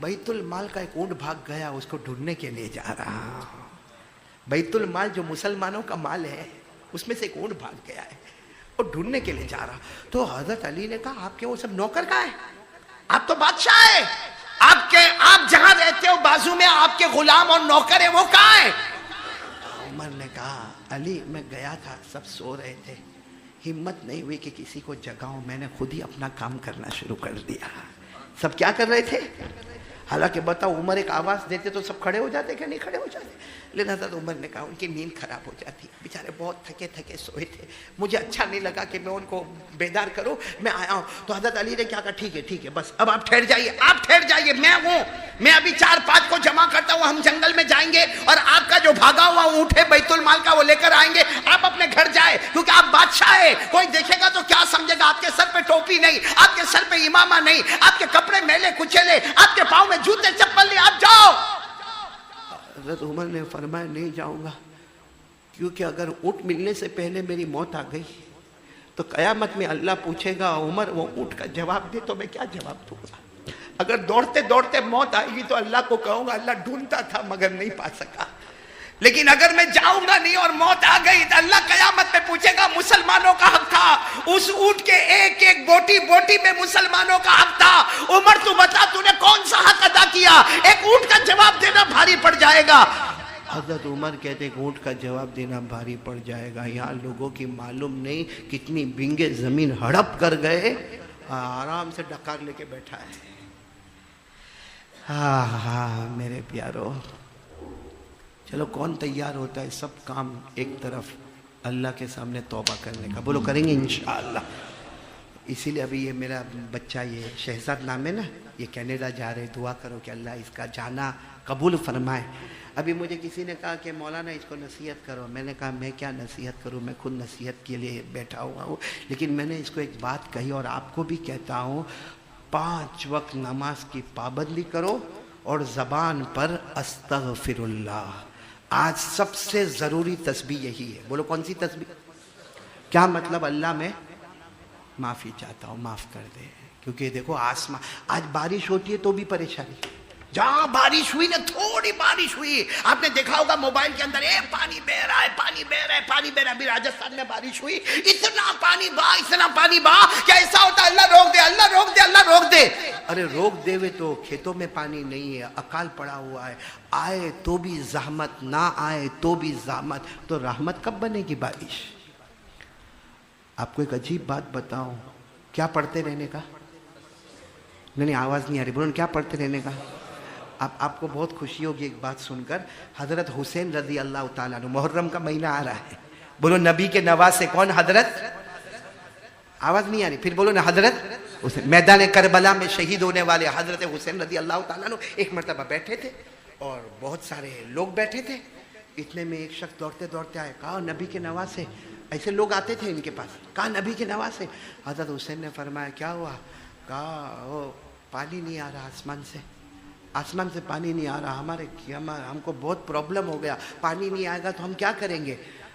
بیت المال کا ایک اونٹ بھاگ گیا، اس کو ڈھونڈنے کے لیے جا رہا ہوں. بیت المال جو مسلمانوں کا مال ہے اس میں سے ایک اونٹ بھاگ گیا ہے اور ڈھونڈنے کے لیے جا رہا. تو حضرت علی نے کہا آپ کے وہ سب نوکر کہاں ہیں؟ آپ تو بادشاہ ہیں، آپ جہاں رہتے ہو بازو میں آپ کے غلام اور نوکر ہیں، وہ کہاں ہیں؟ عمر نے کہا علی میں گیا تھا، سب سو رہے تھے، ہمت نہیں ہوئی کہ کسی کو جگاؤں، میں نے خود ہی اپنا کام کرنا شروع کر دیا. سب کیا کر رہے تھے؟ حالانکہ بتاؤ عمر ایک آواز دیتے تو سب کھڑے ہو جاتے کہ نہیں کھڑے ہو جاتے. لیکن حضرت عمر نے کہا ان کی نیند خراب ہو جاتی، بیچارے بہت تھکے سوئے تھے، مجھے اچھا نہیں لگا کہ میں ان کو بیدار کروں، میں آیا ہوں. تو حضرت علی نے کیا کہا ٹھیک ہے بس اب آپ ٹھہر جائیے، میں ہوں، میں ابھی 4-5 کو جمع کرتا ہوں، ہم جنگل میں جائیں گے اور آپ کا جو بھاگا ہوا اونٹ ہے بیت المال کا وہ لے کر آئیں گے، آپ اپنے گھر جائیں کیونکہ آپ بادشاہ ہیں. کوئی دیکھے گا تو کیا سمجھے گا؟ آپ کے سر پہ ٹوپی نہیں، آپ کے سر پہ امامہ نہیں، آپ کے کپڑے میلے کچیلے، آپ کے پاؤں میں جوتے چپل نہیں، آپ جاؤ. حضرت عمر نے فرمایا نہیں جاؤں گا، کیونکہ اگر اونٹ ملنے سے پہلے میری موت آ گئی تو قیامت میں اللہ پوچھے گا عمر وہ اونٹ کا جواب دے، تو میں کیا جواب دوں گا؟ اگر دوڑتے موت آئے گی تو اللہ کو کہوں گا اللہ ڈھونڈتا تھا مگر نہیں پا سکا. لیکن اگر میں جاؤں گا نہیں اور موت آ گئی تو اللہ قیامت میں پوچھے گا مسلمانوں کا حق تھا، اس اونٹ کے ایک بوٹی میں مسلمانوں کا حق تھا. عمر تو بتا تو نے کون سا حق ادا کیا؟ ایک اونٹ کا جواب دینا بھاری پڑ جائے گا. حضرت عمر کہتے ہیں اونٹ کا جواب دینا بھاری پڑ جائے گا. یہاں لوگوں کی معلوم نہیں کتنی بنگے زمین ہڑپ کر گئے، آرام سے ڈکار لے کے بیٹھا ہے. ہاں میرے پیارو، چلو کون تیار ہوتا ہے سب کام ایک طرف اللہ کے سامنے توبہ کرنے کا؟ بولو کریں گے انشاءاللہ. اسی لیے ابھی یہ میرا بچہ یہ شہزاد نام ہے نا، یہ کینیڈا جا رہے، دعا کرو کہ اللہ اس کا جانا قبول فرمائے. ابھی مجھے کسی نے کہا کہ مولانا اس کو نصیحت کرو، میں نے کہا میں کیا نصیحت کروں، میں خود نصیحت کے لیے بیٹھا ہوا ہوں. لیکن میں نے اس کو ایک بات کہی اور آپ کو بھی کہتا ہوں، 5 وقت نماز کی پابندی کرو اور زبان پر استغفر اللہ. آج سب سے ضروری تسبیح یہی ہے. بولو کون سی تسبیح؟ کیا مطلب؟ اللہ میں معافی چاہتا ہوں، معاف کر دے. کیونکہ دیکھو آسمان آج بارش ہوتی ہے تو بھی پریشانی. جہاں بارش ہوئی نا، تھوڑی بارش ہوئی، آپ نے دیکھا ہوگا موبائل کے اندر پانی بہ رہا ہے. ابھی راجستھان میں بارش ہوئی، اتنا پانی بہا کہ ایسا ہوتا اللہ روک دے. ارے روک دے وے تو کھیتوں میں پانی نہیں ہے، اکال پڑا ہوا ہے، آئے تو بھی زحمت، نہ آئے تو بھی زحمت. تو رحمت کب بنے گی بارش؟ آپ کو ایک عجیب بات بتاؤں، کیا پڑھتے رہنے کا؟ نہیں آواز نہیں آ رہی، بولو کیا پڑھتے رہنے کا؟ آپ کو بہت خوشی ہوگی ایک بات سن کر، حضرت حسین رضی اللہ تعالیٰ عنہ، محرم کا مہینہ آ رہا ہے، بولو نبی کے نواسے کون؟ حضرت، آواز نہیں آ رہی، پھر بولو نا حضرت حسین، میدان کربلا میں شہید ہونے والے حضرت حسین رضی اللہ تعالیٰ عنہ ایک مرتبہ بیٹھے تھے اور بہت سارے لوگ بیٹھے تھے، اتنے میں ایک شخص دوڑتے دوڑتے آئے، کہا نبی کے نواسے، ایسے لوگ آتے تھے ان کے پاس، کہا نبی کے نواسے، حضرت حسین نے فرمایا کیا ہوا؟ کہا وہ پانی نہیں آ رہا آسمان سے پانی نہیں آ رہا، ہم کو بہت پرابلم ہو گیا، پانی نہیں آئے گا تو ہم کیا کریں گے؟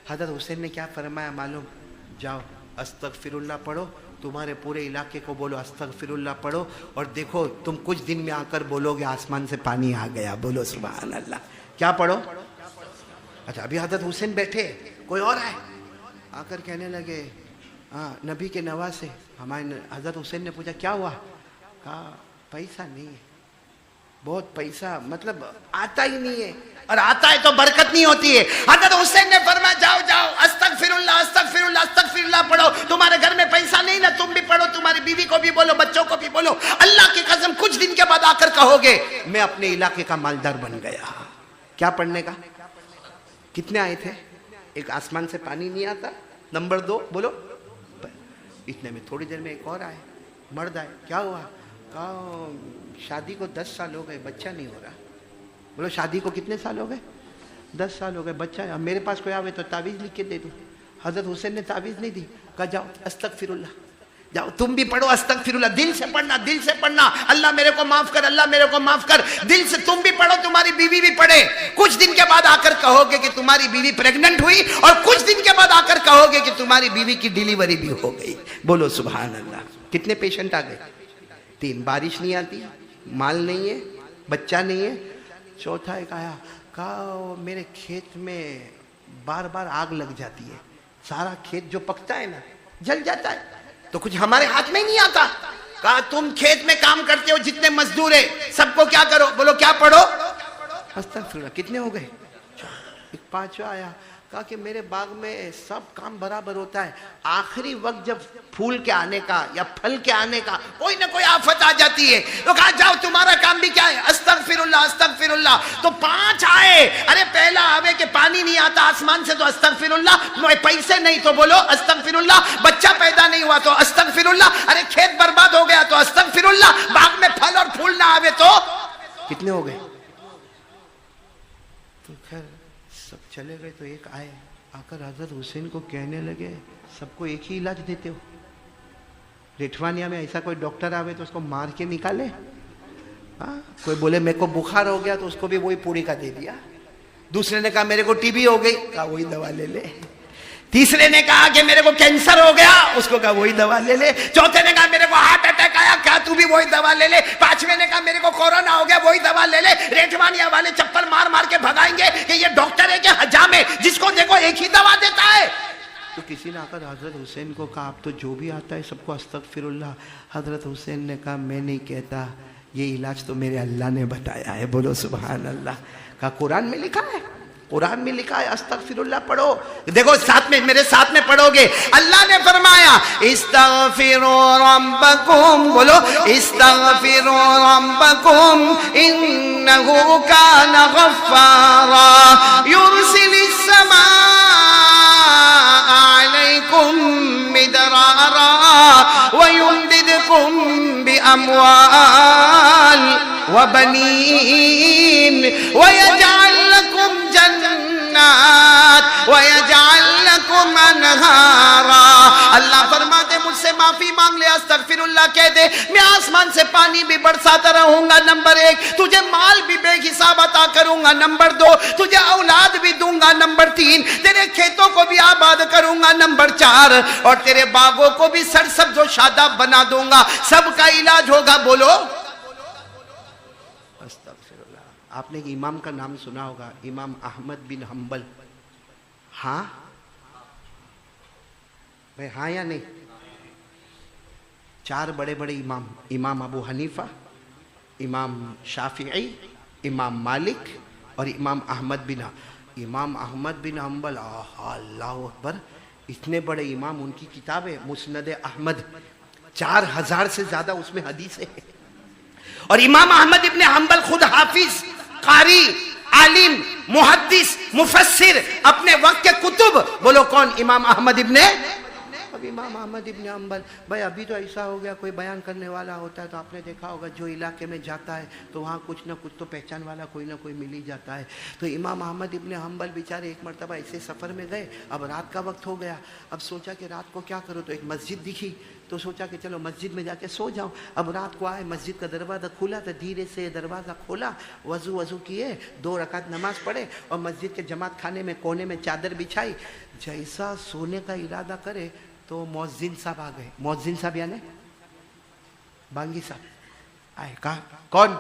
حضرت حسین نے کیا فرمایا معلوم؟ جاؤ استغفر اللہ پڑھو، تمہارے پورے علاقے کو بولو استغفر اللہ پڑھو، اور دیکھو تم کچھ دن میں آ کر بولو گے آسمان سے پانی آ گیا، بولو سبحان اللہ۔ کیا پڑھو؟ اچھا ابھی حضرت حسین بیٹھے، کوئی اور آئے، آ کر کہنے لگے ہاں نبی کے نواسے، ہمارے حضرت حسین نے پوچھا کیا ہوا؟ کہا پیسہ نہیں ہے، بہت پیسہ مطلب آتا ہی نہیں ہے، اور آتا ہے تو برکت نہیں ہوتی ہے۔ حضرت حسین نے فرمایا جاؤ جاؤ استغفر اللہ استغفر اللہ استغفر اللہ پڑھو، تمہارے گھر میں پیسہ نہیں نا، تم بھی پڑھو، تمہاری بیوی کو بھی بولو، بچوں کو بھی بولو، اللہ کی قسم کچھ دن کے بعد آ کر کہو گے میں اپنے علاقے کا مالدار بن گیا۔ کیا پڑھنے کا؟ کتنے آئے تھے؟ ایک آسمان سے پانی نہیں آتا، نمبر 2 بولو، اتنے میں تھوڑی دیر میں ایک اور آئے، مرد آئے، کیا ہوا؟ کہا شادی کو 10 سال ہو گئے، بچہ نہیں ہو رہا۔ بولو شادی کو کتنے سال ہو گئے؟ 10 سال ہو گئے، بچہ ہے، میرے پاس کوئی آوے تو تعویذ لکھ کے دے دوں۔ حضرت حسین نے تعویذ نہیں دی، کہا جاؤ استغفر اللہ، جاؤ تم بھی پڑھو استغفر اللہ، دل سے پڑھنا، دل سے پڑھنا، اللہ میرے کو معاف کر، اللہ میرے کو معاف کر، دل سے تم بھی پڑھو، تمہاری بیوی بھی پڑھے، کچھ دن کے بعد آ کر کہو گے کہ تمہاری بیوی پریگننٹ ہوئی، اور کچھ دن کے بعد آ کر کہو گے کہ تمہاری بیوی کی ڈیلیوری بھی ہو گئی، بولو سبحان اللہ۔ کتنے پیشنٹ آ گئے؟ 3، بارش نہیں آتی، مال نہیں ہے، بچہ نہیں ہے، چوتھا ایک آیا، کہا میرے کھیت میں بار بار آگ لگ جاتی ہے، سارا کھیت جو پکتا ہے نا جل جاتا ہے، تو کچھ ہمارے ہاتھ میں نہیں آتا۔ کہا تم کھیت میں کام کرتے ہو، جتنے مزدور ہیں سب کو کیا کرو؟ بولو کیا پڑھو؟ استغفر اللہ۔ کتنے ہو گئے؟ ایک 5واں آیا، کہا کہ میرے باغ میں سب کام برابر ہوتا ہے، آخری وقت جب پھول کے آنے کا یا پھل کے آنے کا کوئی نہ کوئی آفت آ جاتی ہے، تو کہا جاؤ تمہارا کام بھی کیا ہے؟ استغفر اللہ استغفر اللہ۔ تو 5 آئے، ارے پہلا آوے کہ پانی نہیں آتا آسمان سے تو استغفر اللہ، پیسے نہیں تو بولو استغفر اللہ، بچہ پیدا نہیں ہوا تو استغفر اللہ، ارے کھیت برباد ہو گیا تو استغفر اللہ، باغ میں پھل اور پھول نہ آوے تو کتنے ہو گئے؟ تو خیر سب چلے گئے، تو ایک آئے، آ کر حضرت حسین کو کہنے لگے سب کو ایک ہی علاج دیتے ہو؟ ریٹھوانیا میں ایسا کوئی ڈاکٹر آوے تو اس کو مار کے نکالے؟ کوئی بولے میرے کو بخار ہو گیا تو اس کو بھی وہی پوری کا دے دیا، دوسرے نے کہا میرے کو ٹی بی ہو گئی، کہا وہی دوا لے لے، تیسرے نے کہا کہ میرے کو کینسر ہو گیا، اس کو کہا وہی دوا لے لے، چوتھے نے کہا میرے کو ہارٹ اٹیک آیا، کہا تو بھی وہی دوا لے لے، 5ویں نے کہا میرے کو کورونا ہو گیا، وہی دوا لے لے۔ ریٹھوانیا والے چپل مار مار کے بھگائیں گے کہ یہ ڈاکٹر ہے کہ حجام ہے، جس کو دیکھو ایک ہی دوا دیتا ہے۔ تو کسی نے آ کر حضرت حسین کو کہا آپ تو جو بھی آتا ہے سب کو استغفر اللہ۔ حضرت حسین نے کہا میں نہیں کہتا، یہ علاج تو میرے اللہ نے بتایا ہے، بولو سبحان اللہ۔ کہا قرآن میں لکھا ہے، قرآن میں لکھا ہے استغفر اللہ پڑھو، دیکھو ساتھ میں میرے ساتھ میں پڑھو گے، اللہ نے فرمایا استغفروا ربکم، بولو استغفروا ربکم انہ کان غفارا یرسل السماء علیکم مدرارا ویمددکم باموال وبنین ویجعل لکم جنات ویجعل لکم انہارا۔ اللہ فرماتے مجھ سے معافی مانگ لے، استغفر اللہ کہہ دے، میں آسمان سے پانی بھی برساتا رہوں گا، نمبر 1، تجھے مال بھی بے حساب عطا کروں گا، نمبر 2، تجھے اولاد بھی دوں گا، نمبر 3، تیرے کھیتوں کو بھی آباد کروں گا، نمبر 4، اور تیرے باغوں کو بھی سرسبز و شاداب بنا دوں گا، سب کا علاج ہوگا، بولو استغفر اللہ۔ آپ نے ایک امام کا نام سنا ہوگا، امام احمد بن حنبل، ہاں بھائی ہاں یا نہیں؟ 4 بڑے بڑے امام، امام ابو حنیفہ، امام شافعی، امام مالک اور امام احمد بن حنبل، اللہ اکبر، اتنے بڑے امام، ان کی کتاب ہے مسند احمد، 4000 سے زیادہ اس میں حدیث ہے. اور امام احمد ابن حنبل خود حافظ، قاری، عالم، محدث، مفسر، اپنے وقت کے کتب. بولو کون؟ امام احمد ابن. اب امام احمد ابن حنبل بھائی ابھی تو ایسا ہو گیا، کوئی بیان کرنے والا ہوتا ہے تو آپ نے دیکھا ہوگا جو علاقے میں جاتا ہے تو وہاں کچھ نہ کچھ تو پہچان والا کوئی نہ کوئی مل ہی جاتا ہے. تو امام احمد ابن حنبل بیچارے ایک مرتبہ ایسے سفر میں گئے، اب رات کا وقت ہو گیا. اب سوچا کہ رات کو کیا کرو، تو ایک مسجد دکھی تو سوچا کہ چلو مسجد میں جا کے سو جاؤں. اب رات کو آئے، مسجد کا دروازہ کھلا تھا، دھیرے سے دروازہ کھولا، وضو کیے، 2 رکعت نماز پڑھے اور مسجد کے جماعت خانے میں کونے میں چادر بچھائی. جیسا سونے کا ارادہ کرے تو مؤذن صاحب آ گئے. مؤذن صاحب یعنی بانگی صاحب آئے. کہا کون؟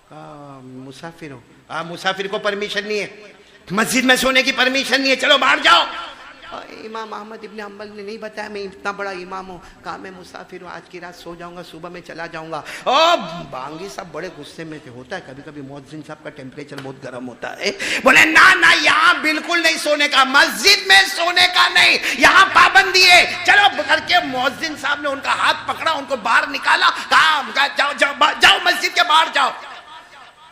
کہا مسافر ہو. مسافر کو پرمیشن نہیں ہے، مسجد میں سونے کی پرمیشن نہیں ہے، چلو باہر جاؤ. امام احمد ابن حنبل نے نہیں بتایا میں اتنا بڑا امام ہوں. کہا میں مسافر ہوں، آج کی رات سو جاؤں گا، صبح میں چلا جاؤں گا. بانگی صاحب بڑے غصے میں تھے. ہوتا ہے کبھی کبھی مؤذن صاحب کا ٹیمپریچر بہت گرم ہوتا ہے. بولے نہ یہاں بالکل نہیں سونے کا، مسجد میں سونے کا نہیں، یہاں پابندی ہے. چلو کر کے مؤذن صاحب نے ان کا ہاتھ پکڑا، ان کو باہر نکالا، کہا جاؤ مسجد کے باہر جاؤ.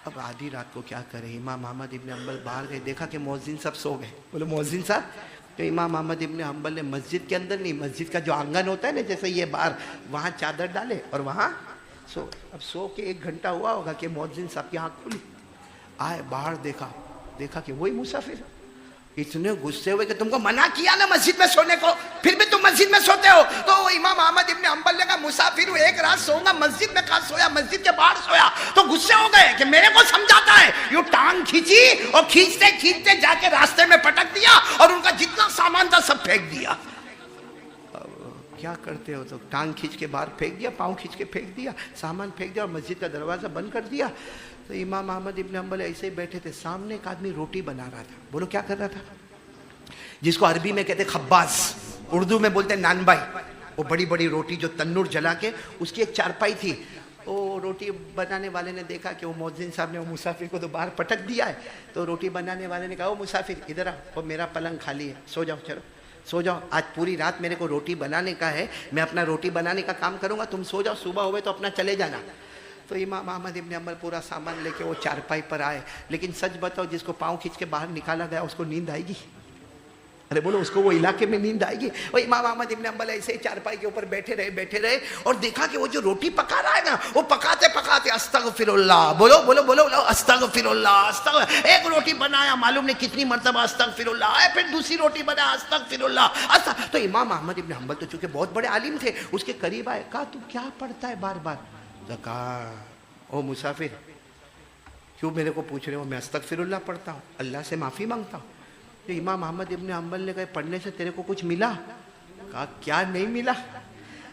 اب آدھی رات کو کیا کرے، امام احمد ابن حنبل باہر گئے، دیکھا کہ مؤذن صاحب سو گئے. بولے مؤذن صاحب. تو امام احمد ابن حنبل نے مسجد کے اندر نہیں، مسجد کا جو آنگن ہوتا ہے نا جیسے یہ باہر، وہاں چادر ڈالے اور وہاں سو. اب سو کے 1 گھنٹہ ہوا ہوگا کہ مؤذن صاحب کی آنکھ کھلی، آئے باہر دیکھا کہ وہی مسافر. اتنے غصے ہوئے کہ تم کو منع کیا نا مسجد میں سونے کو، پھر بھی تم مسجد میں سوتے ہو. تو امام احمد ابن حنبل نے کہا مسافر ہوں، 1 رات سوؤں گا، مسجد میں کہاں سویا، مسجد کے باہر سویا. تو غصے ہو گئے کہ میرے کو سمجھاتا ہے. یوں ٹانگ کھینچی اور کھینچتے جا کے راستے میں پٹک دیا اور ان کا جتنا سامان تھا سب پھینک دیا. کیا کرتے ہو؟ تو ٹانگ کھینچ کے باہر پھینک دیا، پاؤں کھینچ کے پھینک دیا، سامان پھینک دیا اور مسجد کا دروازہ بند کر دیا. تو امام احمد ابن حنبل ایسے ہی بیٹھے تھے، سامنے ایک آدمی روٹی بنا رہا تھا. بولو کیا کر رہا تھا؟ جس کو عربی میں کہتے خباز، اردو میں بولتے نان بھائی. وہ بڑی بڑی روٹی جو تنور جلا کے، اس کی ایک چارپائی تھی. وہ روٹی بنانے والے نے دیکھا کہ وہ مؤذن صاحب نے وہ مسافر کو تو باہر پٹک دیا ہے. تو روٹی بنانے والے نے کہا وہ مسافر ادھر آؤ، وہ میرا پلنگ خالی ہے، سو جاؤ، چلو سو جاؤ، آج پوری رات میرے کو روٹی بنانے کا ہے، میں اپنا روٹی بنانے کا کام کروں گا، تم سو جاؤ، صبح ہوئے تو اپنا چلے جانا. تو امام احمد ابن حنبل پورا سامان لے کے وہ چارپائی پر آئے. لیکن سچ بتاؤ، جس کو پاؤں کھینچ کے باہر نکالا گیا اس کو نیند آئے گی؟ ارے بولو، اس کو وہ علاقے میں نیند آئے گی؟ وہ امام احمد ابن حنبل ایسے ہی چارپائی کے اوپر بیٹھے رہے اور دیکھا کہ وہ جو روٹی پکا رہا ہے نا، وہ پکاتے استغفر اللہ، بولو بولو بولو استغفر اللہ. ایک روٹی بنایا، معلوم نہیں کتنی مرتبہ استغفر اللہ ہے، پھر دوسری روٹی بنایا استغفر اللہ. تو امام احمد ابن حنبل تو چونکہ بہت بڑے عالم تھے، اس کے قریب آئے، کہا تو کیا پڑھتا ہے بار بار؟ تو کہا او مسافر، کیوں میرے کو پوچھ رہے ہو؟ میں استغفر اللہ پڑھتا ہوں، اللہ سے معافی مانگتا ہوں. تو امام احمد ابن حنبل نے کہا پڑھنے سے تیرے کو کچھ ملا؟ کہا کیا نہیں ملا؟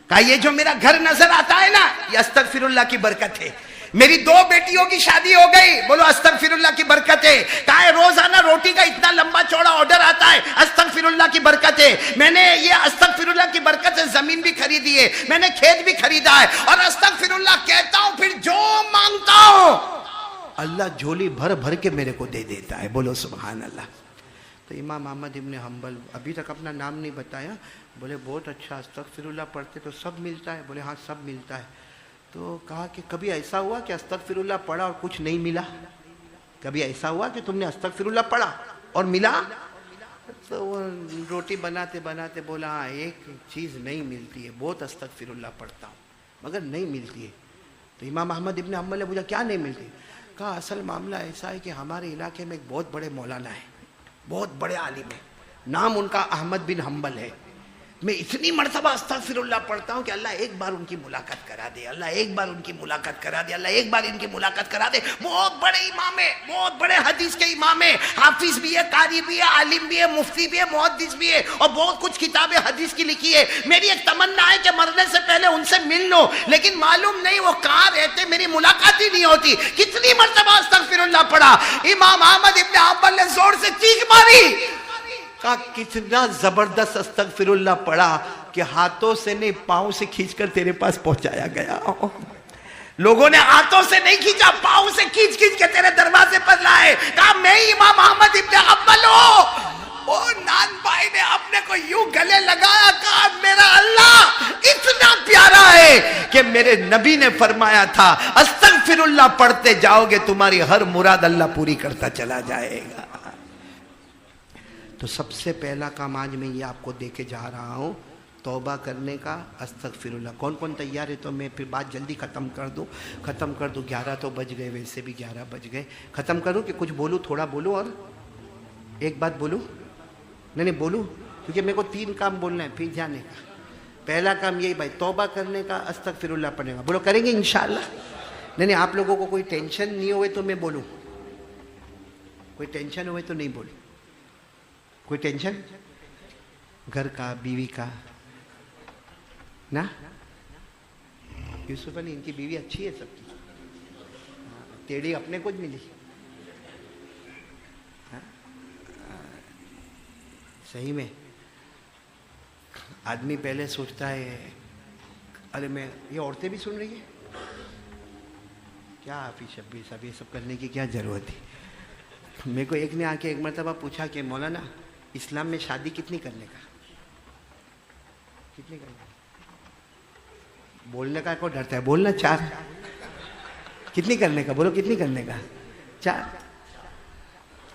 کہا یہ جو میرا گھر نظر آتا ہے نا، یہ استغفر اللہ کی برکت ہے. میری 2 بیٹیوں کی شادی ہو گئی، بولو استغفر اللہ کی برکت ہے. کہا روزانہ روٹی کا اتنا لمبا چوڑا آرڈر آتا ہے، استغفر اللہ کی برکت ہے. میں نے یہ استغفر اللہ کی برکت سے زمین بھی خریدی ہے، میں نے کھیت بھی خریدا ہے، اور استغفر اللہ کہتا ہوں، پھر جو مانگتا ہوں اللہ جھولی بھر بھر کے میرے کو دے دیتا ہے. بولو سبحان اللہ. تو امام احمد ابن حنبل ابھی تک اپنا نام نہیں بتایا. بولے بہت اچھا، استغفر اللہ پڑھتے تو سب ملتا ہے؟ بولے ہاں سب ملتا ہے. تو کہا کہ کبھی ایسا ہوا کہ استغفر اللہ پڑھا اور کچھ نہیں ملا؟ کبھی ایسا ہوا کہ تم نے استغفر اللہ پڑھا اور ملا؟ تو وہ روٹی بناتے بناتے بولا ہاں ایک چیز نہیں ملتی ہے، بہت استغفر اللہ پڑھتا ہوں مگر نہیں ملتی ہے. تو امام احمد ابن حنبل نے پوچھا کیا نہیں ملتی؟ کہا اصل معاملہ ایسا ہے کہ ہمارے علاقے میں ایک بہت بڑے مولانا ہے، بہت بڑے عالم ہے، نام ان کا احمد بن حنبل ہے. میں اتنی مرتبہ استغفر اللہ پڑھتا ہوں کہ اللہ ایک بار ان کی ملاقات کرا دے، اللہ ایک بار ان کی ملاقات کرا دے، اللہ ایک بار ان کی ملاقات کرا دے. بہت بڑے امام ہے، بہت بڑے حدیث کے امام ہے، حافظ بھی ہے، قاری بھی ہے، عالم بھی ہے، مفتی بھی ہے، محدث بھی ہے، اور بہت کچھ کتابیں حدیث کی لکھی ہے. میری ایک تمنا ہے کہ مرنے سے پہلے ان سے مل لو، لیکن معلوم نہیں وہ کہاں رہتے، میری ملاقات ہی نہیں ہوتی. کتنی مرتبہ استغفر اللہ پڑھا. امام احمد ابن حنبل نے زور سے چیخ ماری، کہا کتنا زبردست استغفر اللہ پڑھا کہ ہاتھوں سے نہیں پاؤں سے کھینچ کر تیرے پاس پہنچایا گیا. لوگوں نے ہاتھوں سے نہیں کھینچا، پاؤں سے کھینچ کھینچ کے تیرے دروازے پر لائے. کہا میں امام احمد ابن حنبل ہوں. وہ نان بھائی نے اپنے کو یوں گلے لگایا، کہا میرا اللہ اتنا پیارا ہے کہ میرے نبی نے فرمایا تھا استغفر اللہ پڑھتے جاؤ گے تمہاری ہر مراد اللہ پوری کرتا چلا جائے گا۔ تو سب سے پہلا کام آج میں یہ آپ کو دے کے جا رہا ہوں، توبہ کرنے کا، استغفر اللہ۔ کون کون تیار ہے؟ تو میں پھر بات جلدی ختم کر دوں 11 تو بج گئے، ویسے بھی 11 بج گئے۔ ختم کروں کہ کچھ بولوں؟ تھوڑا بولوں اور ایک بات بولوں؟ نہیں بولوں، کیونکہ میرے کو 3 کام بولنا ہے پھر جانے کا۔ پہلا کام یہی بھائی، توبہ کرنے کا، استغفر اللہ پڑھنے کا۔ بولو کریں گے انشاءاللہ؟ نہیں آپ لوگوں کو کوئی ٹینشن نہیں ہوئے تو میں بولوں، کوئی ٹینشن ہوئے تو نہیں بولوں؟ کوئی ٹینشن گھر کا، بیوی کا نا؟ یوسف علی ان کی بیوی اچھی ہے سب کی، ٹیڑھی اپنے کو ملی، صحیح میں آدمی پہلے سوچتا ہے ارے میں، یہ عورتیں بھی سن رہی ہیں کیا حافظ شبیر صاحب یہ سب کرنے کی کیا ضرورت ہے؟ میرے کو ایک نے آ کے ایک مرتبہ پوچھا کہ مولانا اسلام میں شادی کتنی کرنے کا، کتنی کرنے کا؟ بولنے کا کو ڈرتا ہے، بولنا 4 کتنی کرنے کا؟ بولو کتنی کرنے کا؟ 4۔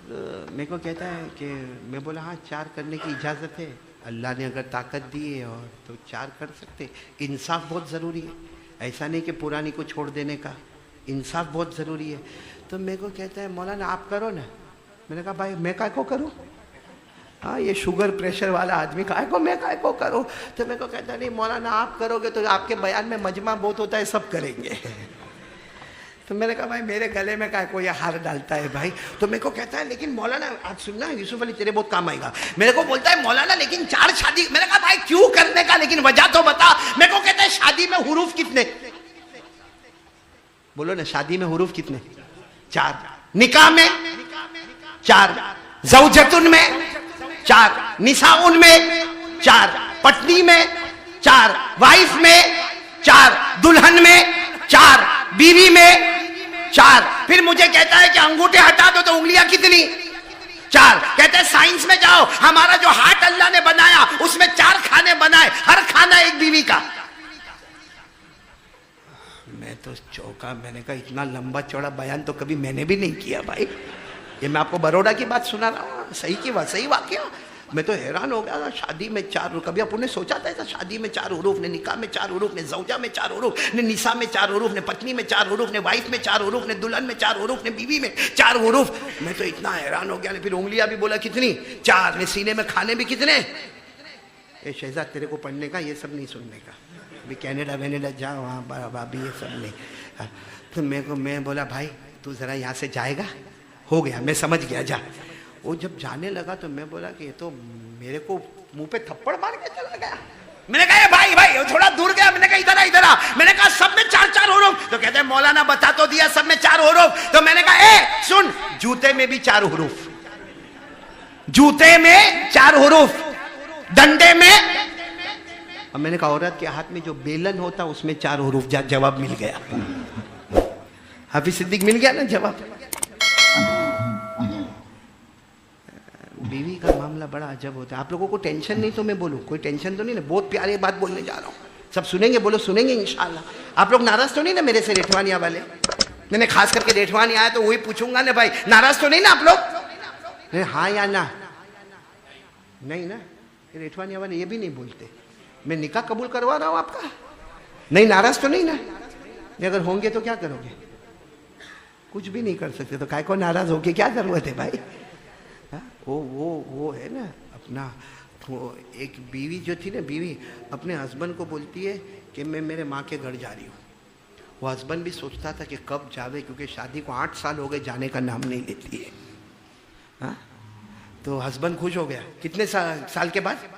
میرے کو کہتا ہے کہ میں بولا ہاں 4 کرنے کی اجازت ہے، اللہ نے اگر طاقت دی ہے اور تو 4 کر سکتے۔ انصاف بہت ضروری ہے، ایسا نہیں کہ پرانی کو چھوڑ دینے کا، انصاف بہت ضروری ہے۔ تو میرے کو کہتا ہے مولانا آپ کرو نا۔ میں نے کہا بھائی میں کائے کو کروں؟ ہاں یہ شوگر پریشر والا آدمی کائے کو میں کائے کو کروں؟ تو میرے کو کہتا ہے نہیں مولانا آپ کرو گے تو آپ کے بیان میں مجمع بہت ہوتا ہے، سب کریں گے۔ تو میں نے کہا بھائی میرے گلے میں کائے کو یہ ہار ڈالتا ہے بھائی؟ تو میرے کو کہتا ہے لیکن مولانا آج سننا یوسف علی تیرے بہت کام آئے گا۔ میرے کو بولتا ہے مولانا لیکن 4 شادی۔ میں نے کہا بھائی کیوں کرنے کا، لیکن وجہ تو بتا۔ میرے کو کہتا ہے شادی میں حروف کتنے؟ بولو نا شادی میں حروف کتنے؟ 4۔ نکاح میں 4، زوجتن میں 4، نساؤن میں 4، پٹنی میں 4، وائف میں 4، دلہن میں 4، بیوی میں 4۔ پھر مجھے کہتا ہے کہ انگوٹھے ہٹا دو تو انگلیاں کتنی؟ 4۔ کہتا ہے سائنس میں جاؤ، ہمارا جو ہارٹ اللہ نے بنایا اس میں 4 کھانے بنائے، ہر کھانا ایک بیوی کا۔ میں تو چوکا، میں نے کہا اتنا لمبا چوڑا بیان تو کبھی میں نے بھی نہیں کیا بھائی۔ یہ میں آپ کو بروڑا کی بات سنا رہا ہوں، صحیح کی بات، صحیح واقعہ۔ میں تو حیران ہو گیا، شادی میں 4، کبھی اپن نے سوچا تھا ایسا؟ شادی میں 4 حروف نے، نکاح میں 4 حروف نے، زوجہ میں 4 حروف نے، نساء میں 4 حروف نے، پتنی میں 4 حروف نے، وائف میں 4 حروف نے، دلہن میں 4 حروف نے، بیوی میں 4 حروف۔ میں تو اتنا حیران ہو گیا۔ پھر انگلیاں بھی بولا کتنی؟ 4 نے، سینے میں کھانے بھی کتنے؟ اے شہزاد تیرے کو پڑھنے کا، یہ سب نہیں سننے کا، ابھی کینیڈا وینیڈا جا وہاں بابی یہ سب نہیں۔ تو میں بولا بھائی تو ذرا یہاں سے جائے گا؟ ہو گیا، میں سمجھ گیا، جا۔ وہ جب جانے لگا تو میں بولا کہ یہ تو میرے کو منہ پہ تھپڑ مار کے چلا گیا۔ میں نے کہا بھائی تھوڑا دور گیا، میں نے کہا ادھر آ۔ میں نے کہا سب میں 4 حروف؟ تو کہتے ہیں مولانا بتا تو دیا سب میں 4 حروف۔ تو میں نے کہا سن، جوتے میں بھی 4 حروف، جوتے میں 4 حروف، ڈنڈے میں۔ اور میں نے کہا عورت کے ہاتھ میں جو بیلن ہوتا اس میں 4 حروف۔ جواب مل گیا، حافظ صدیق مل گیا نا جواب۔ بیوی کا معاملہ بڑا عجب ہوتا ہے۔ آپ لوگوں کو ٹینشن نہیں تو میں بولوں؟ کوئی ٹینشن تو نہیں نا؟ بہت پیاری بات بولنے جا رہا ہوں، سب سنیں گے؟ بولو سنیں گے انشاءاللہ۔ آپ لوگ ناراض تو نہیں نا میرے سے ریٹھوانیا والے؟ میں نے خاص کر کے ریٹھوانی آیا تو وہی پوچھوں گا نا بھائی، ناراض تو نہیں نا آپ لوگ؟ ہاں یا نہ؟ نہیں نا؟ ریٹھوانیا والے یہ بھی نہیں بولتے۔ میں نکاح قبول کروا رہا ہوں آپ کا، نہیں ناراض تو نہیں نا؟ اگر ہوں گے تو کیا کرو گے؟ کچھ بھی نہیں کر سکتے، تو کائے کو ناراض ہو کے کیا ضرورت ہے بھائی؟ وہ ہے نا اپنا، وہ ایک بیوی جو تھی نا، بیوی اپنے ہسبینڈ کو بولتی ہے کہ میں میرے ماں کے گھر جا رہی ہوں۔ وہ ہسبینڈ بھی سوچتا تھا کہ کب جاوے، کیونکہ شادی کو 8 سال ہو گئے، جانے کا نام نہیں لیتی ہے۔ تو ہسبینڈ خوش ہو گیا۔ کتنے سال کے بعد؟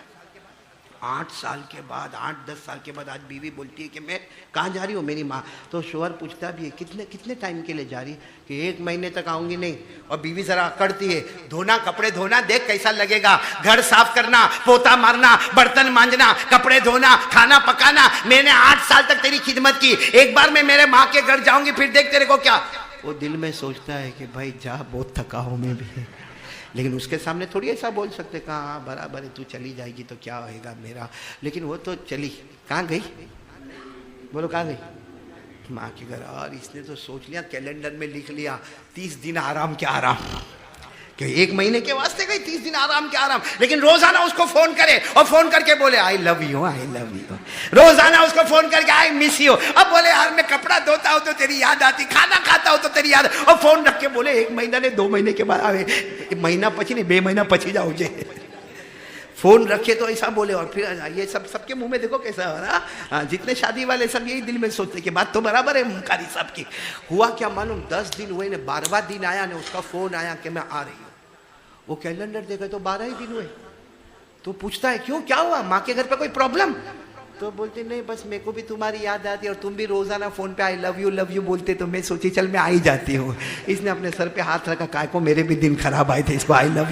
8 سال کے بعد، 8-10 سال کے بعد آج بیوی بولتی ہے کہ میں کہاں جا رہی ہوں؟ میری ماں۔ تو شوہر پوچھتا بھی ہے کتنے ٹائم کے لیے جا رہی ہے؟ کہ 1 مہینے تک آؤں گی نہیں۔ اور بیوی ذرا اکڑتی ہے، دھونا، کپڑے دھونا، دیکھ کیسا لگے گا، گھر صاف کرنا، پوتا مارنا، برتن مانجنا، کپڑے دھونا، کھانا پکانا، میں نے 8 سال تک تیری خدمت کی، ایک بار میں میرے ماں کے گھر جاؤں گی، پھر دیکھ تیرے کو کیا۔ وہ دل میں سوچتا ہے کہ بھائی جا، بہت تھکا ہوں میں بھی، لیکن اس کے سامنے تھوڑی ایسا بول سکتے کہاں برابر ہے، تو چلی جائے گی تو کیا ہوئے گا میرا. لیکن وہ تو چلی. کہاں گئی؟ بولو کہاں گئی؟ ماں کے گھر. اور اس نے تو سوچ لیا، کیلنڈر میں لکھ لیا 30 دن آرام کے آرام، کہ 1 مہینے کے واسطے گئی 30 دن آرام کے آرام. لیکن روزانہ اس کو فون کرے اور فون کر کے بولے آئی love you, I love you. روزانہ اس کو فون کر کے آئی مس یو. اب بولے یار میں کپڑا دھوتا ہوں تو تیری یاد آتی، کھانا کھاتا ہوں تو تیری یاد. اور فون رکھ کے بولے 1 مہینہ نے 2 مہینے کے بعد آئے، مہینہ پچی نہیں 2 مہینہ پچی جاؤ جے. فون رکھے تو ایسا بولے. اور پھر یہ سب کے منہ میں دیکھو کیسا ہو رہا. جتنے شادی والے سب یہی دل میں سوچتے کہ بات تو برابر ہے قاری صاحب کی. ہوا کیا معلوم، 10 دن ہوئے نے، 12واں دن آیا نے اس کا فون آیا کہ میں آ رہی ہوں. وہ کیلنڈر دیکھے تو 12 ہی دن ہوئے. تو پوچھتا ہے کیوں، کیا ہوا، ماں کے گھر پہ کوئی پرابلم؟ تو بولتے نہیں بس میرے کو بھی تمہاری یاد آتی اور تم بھی روزانہ فون پہ آئی لو یو بولتے تو میں سوچی چل میں آ ہی جاتی ہوں. اس نے اپنے سر پہ ہاتھ رکھا، کائے کو میرے بھی دن خراب آئے تھے، اس کو آئی لو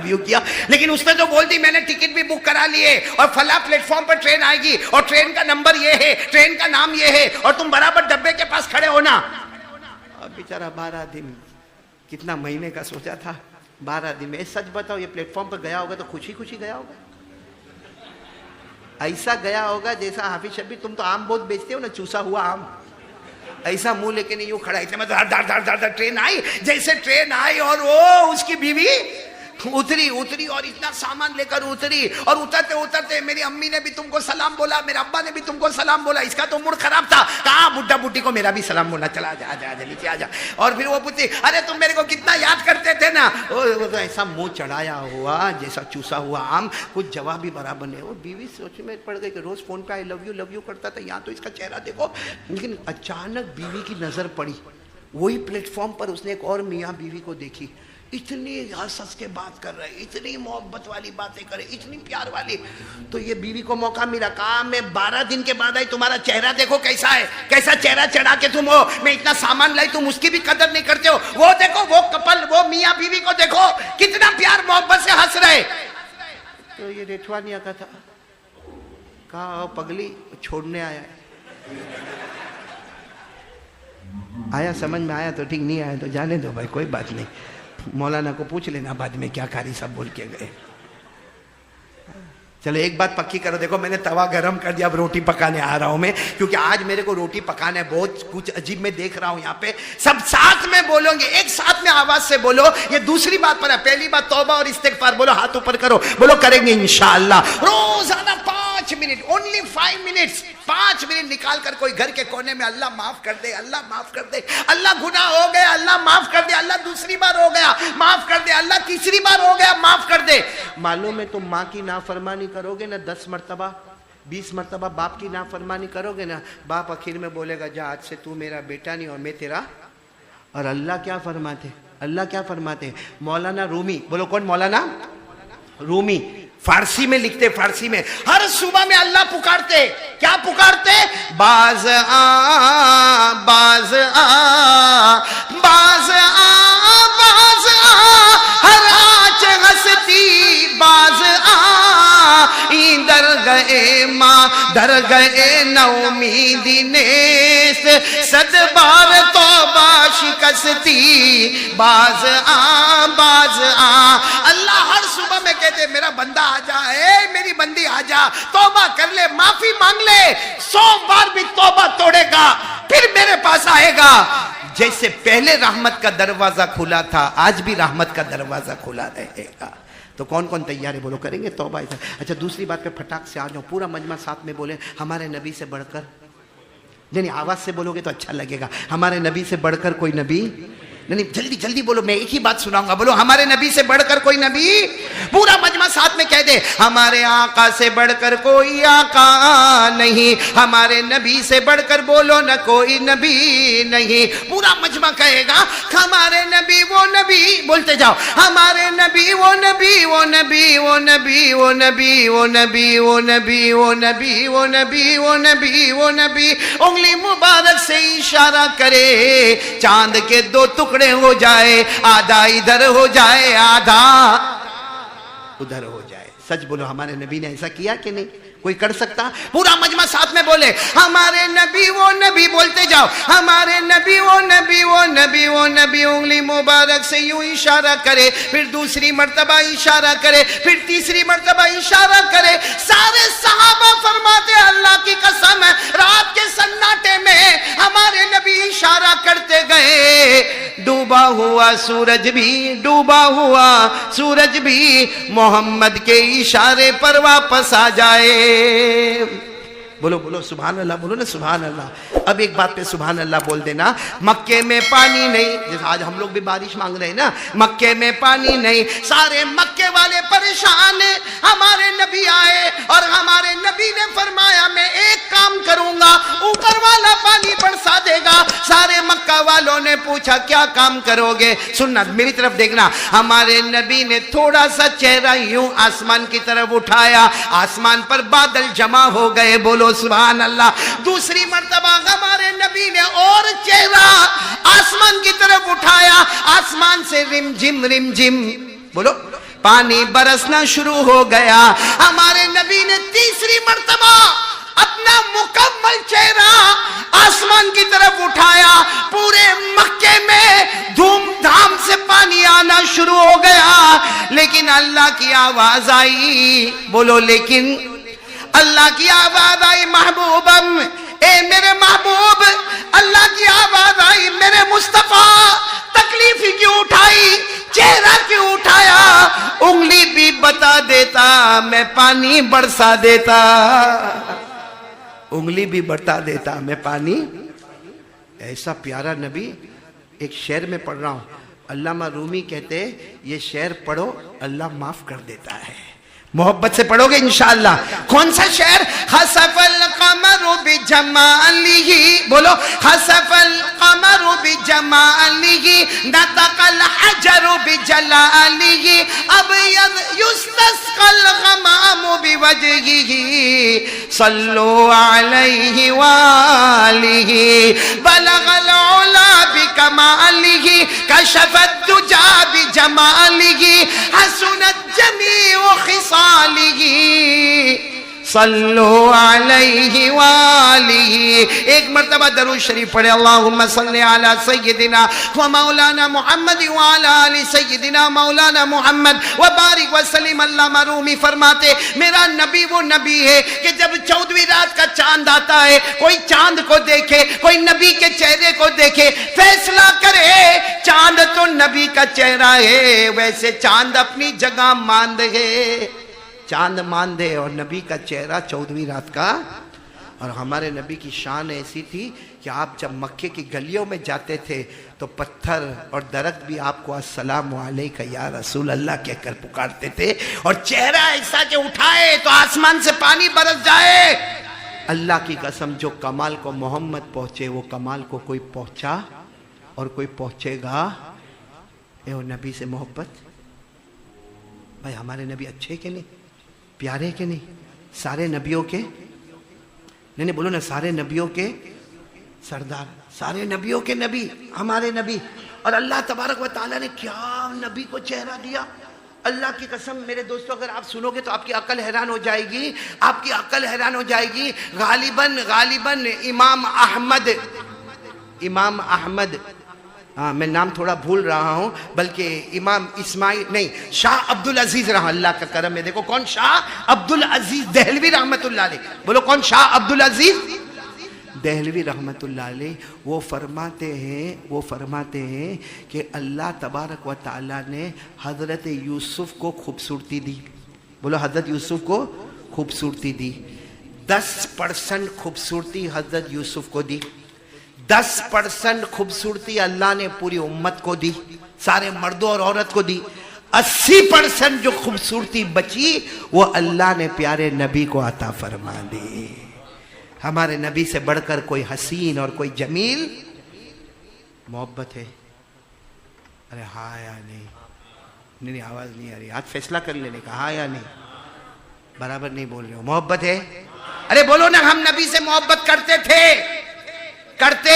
یو کیا. لیکن اس نے تو بول دی میں نے ٹکٹ بھی بک کرا لیے اور فلاں پلیٹ فارم پر ٹرین آئے گی اور ٹرین کا نمبر یہ ہے، ٹرین کا نام یہ ہے اور تم برابر ڈبے کے پاس کھڑے ہونا. اور بیچارہ 12 دن، کتنا مہینے کا سوچا تھا، 12 دن میں. سچ بتاؤ یہ پلیٹ فارم پر گیا ہوگا تو خوشی گیا ہوگا؟ ایسا گیا ہوگا جیسا حافظ شبیر، تم تو آم بہت بیچتے ہو نا، چوسا ہوا آم، ایسا منہ لے کے نہیں یوں کھڑا. اتنے میں دھڑ ٹرین آئی. جیسے ٹرین آئی اور وہ اس کی بیوی اتری اور اتنا سامان لے کر اتری. اور اترتے میری امی نے بھی تم کو سلام بولا، میرے ابا نے بھی تم کو سلام بولا. اس کا تو موڈ خراب تھا، کہاں بڈھا بڈھی کو میرا بھی سلام بولا، چلا جا نیچے آ جا. اور پھر وہ پوچھتی ارے تم میرے کو کتنا یاد کرتے تھے نا. وہ تو ایسا منہ چڑھایا ہوا جیسا چوسا ہوا آم، کچھ جواب بھی برابر نہیں. اور بیوی سوچ میں پڑ گئی کہ روز فون پہ آئی لو یو کرتا تھا، یہاں تو اس کا چہرہ دیکھو. لیکن اچانک بیوی کی نظر پڑی، وہی پلیٹ فارم پر اس نے ایک اور میاں بیوی کو دیکھی. اتنی ہنس کے بات کر رہے، اتنی محبت والی باتیں کرے، اتنی پیار والی. تو یہ بیوی کو موقع ملا، کہا میں 12 دن کے بعد آئی، تمہارا چہرہ دیکھو کیسا ہے، کیسا چہرہ چڑھا کے تم ہو. میں اتنا سامان لائی، تم اس کی بھی قدر نہیں کرتے ہو. وہ دیکھو وہ کپل، وہ میاں بیوی کو دیکھو کتنا پیار محبت سے ہنس رہے. تو یہ ریٹھوانیا کا تھا، کہا پگلی چھوڑنے آیا سمجھ میں آیا تو ٹھیک، نہیں آیا تو جانے دو بھائی، کوئی بات نہیں. مولانا کو پوچھ لینا بعد میں کیا قاری صاحب بول کے گئے. چلو ایک بات پکی کرو، دیکھو میں نے توا گرم کر دیا، اب روٹی پکانے آ رہا ہوں میں، کیونکہ آج میرے کو روٹی پکانا ہے. بہت کچھ عجیب میں دیکھ رہا ہوں یہاں پہ. سب ساتھ میں بولو گے، ایک ساتھ میں آواز سے بولو. یہ دوسری بات پر ہے. پہلی بات توبہ اور استغفار. بولو ہاتھ اوپر کرو، بولو کریں گے انشاءاللہ. روزانہ 5 منٹ، اونلی 5 منٹس، 5 منٹ نکال کر کوئی گھر کے کونے میں اللہ معاف کر دے، اللہ معاف کر دے، اللہ گناہ ہو گیا اللہ معاف کر دے، اللہ دوسری بار ہو گیا معاف کر دے، اللہ تیسری بار ہو گیا معاف کر دے. معلوم ہے تم ماں کی نافرمانی کرو گے نا 10 مرتبہ 20 مرتبہ، باپ کی نافرمانی کرو گے نا، باپ آخر میں بولے گا جا آج سے تو میرا بیٹا نہیں اور میں تیرا. اور اللہ کیا فرماتے، اللہ کیا فرماتے؟ مولانا رومی، بولو کون؟ مولانا رومی فارسی میں لکھتے، فارسی میں ہر صبح میں اللہ پکارتے. کیا پکارتے؟ باز آ باز آ باز آ باز آ ہر آنچ ہستی باز آ در گئے ماں در گئے نومیدی نیست صد بار توبہ شکستی باز آ باز آ. اللہ ہر صبح میں کہتے میرا بندہ آ جا، اے میری بندی آ جا، توبہ کر لے، معافی مانگ لے. 100 بار بھی توبہ توڑے گا پھر میرے پاس آئے گا. جیسے پہلے رحمت کا دروازہ کھلا تھا آج بھی رحمت کا دروازہ کھلا رہے گا. تو کون کون تیار ہے؟ بولو کریں گے توبہ. اچھا دوسری بات پہ پھٹاک سے آ جاؤ، پورا مجمع ساتھ میں بولے ہمارے نبی سے بڑھ کر. نہیں آواز سے بولو گے تو اچھا لگے گا. ہمارے نبی سے بڑھ کر کوئی نبی نہیں. جلدی جلدی بولو، میں ایک ہی بات سناؤں گا. بولو ہمارے نبی سے بڑھ کر کوئی نبی. پورا مجمع ساتھ میں کہہ دے ہمارے آقا سے بڑھ کر کوئی آقا نہیں، ہمارے نبی سے بڑھ کر بولو نہ کوئی نبی نہیں. پورا مجمع کہے گا ہمارے نبی وہ نبی، بولتے جاؤ ہمارے نبی وہ نبی وہ نبی وہ نبی وہ نبی وہ نبی وہ نبی وہ نبی وہ نبی وہ نبی وہ نبی. انگلی مبارک سے اشارہ کرے چاند کے 2 ٹکڑے ہو جائے، آدھا ادھر ہو جائے آدھا ادھر ہو جائے. سچ بولو ہمارے نبی نے ایسا کیا کہ نہیں؟ کوئی کر سکتا؟ پورا مجمع ساتھ میں بولے ہمارے نبی وہ نبی. بولتے جاؤ ہمارے نبی وہ نبی وہ نبی وہ نبی نبی انگلی مبارک سے یوں اشارہ کرے، پھر دوسری مرتبہ اشارہ کرے، پھر تیسری مرتبہ اشارہ کرے، سارے صحابہ فرماتے اللہ کی قسم ہے رات کے سناٹے میں ہمارے نبی اشارہ کرتے گئے، ڈوبا ہوا سورج بھی، ڈوبا ہوا سورج بھی محمد کے اشارے پر واپس آ جائے۔ بولو بولو سبحان اللہ، بولو نا سبحان اللہ۔ اب ایک بات پہ سبحان اللہ بول دینا، مکے میں پانی نہیں، جیسے آج ہم لوگ بھی بارش مانگ رہے ہیں نا، مکے میں پانی نہیں، سارے مکے والے پریشان ہیں، ہمارے نبی آئے اور ہمارے نبی نے فرمایا میں ایک کام کروں گا، اوپر والا پانی برسا دے گا۔ سارے مکہ والوں نے پوچھا کیا کام کرو گے؟ سننا میری طرف دیکھنا، ہمارے نبی نے تھوڑا سا چہرہ یوں آسمان کی طرف اٹھایا، آسمان پر بادل جمع ہو گئے، بولو سبحان اللہ۔ دوسری مرتبہ ہمارے نبی نے اور چہرہ آسمان کی طرف اٹھایا، آسمان سے رم جم بولو پانی برسنا شروع ہو گیا۔ ہمارے نبی نے تیسری مرتبہ اپنا مکمل چہرہ آسمان کی طرف اٹھایا، پورے مکے میں دھوم دھام سے پانی آنا شروع ہو گیا، لیکن اللہ کی آواز آئی، بولو لیکن اللہ کی آواز آئی، محبوبم اے میرے محبوب، اللہ کی آواز آئی میرے مصطفیٰ، تکلیف ہی کیوں اٹھائی، چہرہ کیوں اٹھایا، انگلی بھی بتا دیتا میں پانی برسا دیتا، انگلی بھی بتا دیتا میں پانی۔ ایسا پیارا نبی، ایک شعر میں پڑھ رہا ہوں، علامہ رومی کہتے یہ شعر پڑھو اللہ معاف کر دیتا ہے، محبت سے پڑھو گے انشاءاللہ۔ کون سا شعر؟ خسف القمر بجمالہ، بولو خسف القمر بجمالہ، نطق الحجر بجلالہ، ابیض یستسقى الغمام بوجهہ، صلوا علیہ وآلہ، بلغ العلا بکمالہ، کشف الدجى بجمالہ، حسنت جمیع خصالہ، صلو علیہ وآلہ۔ ایک مرتبہ درود شریف پڑھے، اللہم صلی علی سیدنا و مولانا محمد وعلی آل سیدنا مولانا محمد وبارک وسلم۔ علامہ رومی فرماتے میرا نبی وہ نبی ہے کہ جب 14ویں رات کا چاند آتا ہے، کوئی چاند کو دیکھے، کوئی نبی کے چہرے کو دیکھے، فیصلہ کرے چاند تو نبی کا چہرہ ہے، ویسے چاند اپنی جگہ ماند ہے، چاند ماند ہے اور نبی کا چہرہ 14ویں رات کا۔ اور ہمارے نبی کی شان ایسی تھی کہ آپ جب مکے کی گلیوں میں جاتے تھے تو پتھر اور درخت بھی آپ کو السلام علیکہ یا رسول اللہ کہہ کر پکارتے تھے، اور چہرہ ایسا کہ اٹھائے تو آسمان سے پانی برس جائے۔ اللہ کی قسم جو کمال کو محمد پہنچے وہ کمال کو کوئی پہنچا اور کوئی پہنچے گا۔ اے وہ نبی سے محبت، بھائی ہمارے نبی اچھے کہ نہیں، پیارے کہ نہیں، سارے نبیوں کے نہیں بولو نا، سارے نبیوں کے سردار، سارے نبیوں کے نبی ہمارے نبی۔ اور اللہ تبارک و تعالیٰ نے کیا نبی کو چہرہ دیا، اللہ کی قسم میرے دوستو اگر آپ سنو گے تو آپ کی عقل حیران ہو جائے گی، آپ کی عقل حیران ہو جائے گی۔ غالباً امام احمد، ہاں میں نام تھوڑا بھول رہا ہوں، بلکہ امام اسماعیل نہیں، شاہ عبدالعزیز رحمہ اللہ کا کرم ہے، دیکھو کون، شاہ عبدالعزیز دہلوی رحمت اللہ علیہ، بولو کون، شاہ عبدالعزیز دہلوی رحمت اللہ علیہ۔ وہ فرماتے ہیں کہ اللہ تبارک و تعالیٰ نے حضرت یوسف کو خوبصورتی دی، بولو حضرت یوسف کو خوبصورتی دی، 10% خوبصورتی حضرت یوسف کو دی، 10% خوبصورتی اللہ نے پوری امت کو دی، سارے مردوں اور عورت کو دی، 80% جو خوبصورتی بچی وہ اللہ نے پیارے نبی کو عطا فرما دی۔ ہمارے نبی سے بڑھ کر کوئی حسین اور کوئی جمیل محبت ہے؟ ارے ہاں یا نہیں، آواز نہیں آ رہی، آج فیصلہ کر لینے کا، ہاں یا نہیں، برابر نہیں بول رہے ہو، محبت ہے؟ ارے بولو نا، ہم نبی سے محبت کرتے تھے، کرتے،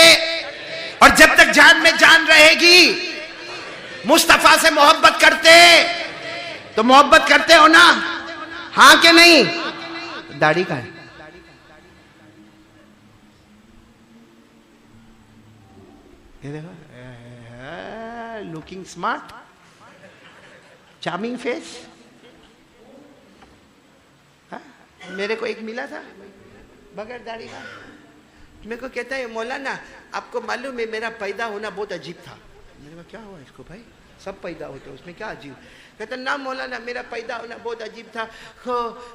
اور جب تک جان میں جان رہے گی مصطفیٰ سے محبت کرتے تو محبت کرتے ہو نا، ہاں کہ نہیں؟ داڑھی کا ہے، یہ دیکھو looking smart, charming face. میرے کو ایک ملا تھا بغیر داڑھی کا, میرے کو کہتا ہے مولانا آپ کو معلوم ہے میرا پیدا ہونا بہت عجیب تھا. میں نے کہا کیا ہوا اس کو بھائی, سب پیدا ہوتے اس میں کیا عجیب. کہتا نا مولانا میرا پیدا ہونا بہت عجیب تھا.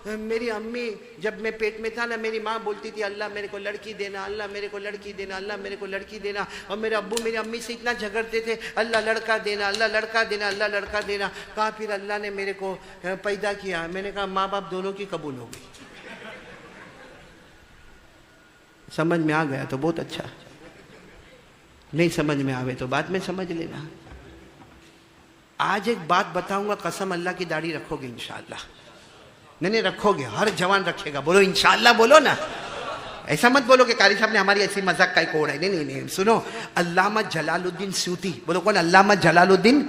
میری امی جب میں پیٹ میں تھا نا, میری ماں بولتی تھی اللہ میرے کو لڑکی دینا, اللہ میرے کو لڑکی دینا, اللہ میرے کو لڑکی دینا. اور میرے ابو میری امی سے اتنا جھگڑتے تھے, اللہ لڑکا دینا, اللہ لڑکا دینا, اللہ لڑکا دینا. کہا پھر اللہ نے میرے کو پیدا کیا. میں نے کہا ماں باپ دونوں کی قبول ہو گئی. سمجھ میں آ گیا تو بہت اچھا, نہیں سمجھ میں آوے تو بعد میں سمجھ لینا. آج ایک بات بتاؤں گا, قسم اللہ کی داڑھی رکھو گے انشاءاللہ. نہیں رکھو گے, ہر جوان رکھے گا. بولو انشاءاللہ, بولو نا. ایسا مت بولو کہ قاری صاحب نے ہماری ایسی مذاق کا ایک اوڑ ہے. نہیں سنو, علامہ جلال الدین سیوطی, بولو کون, علامہ جلال الدین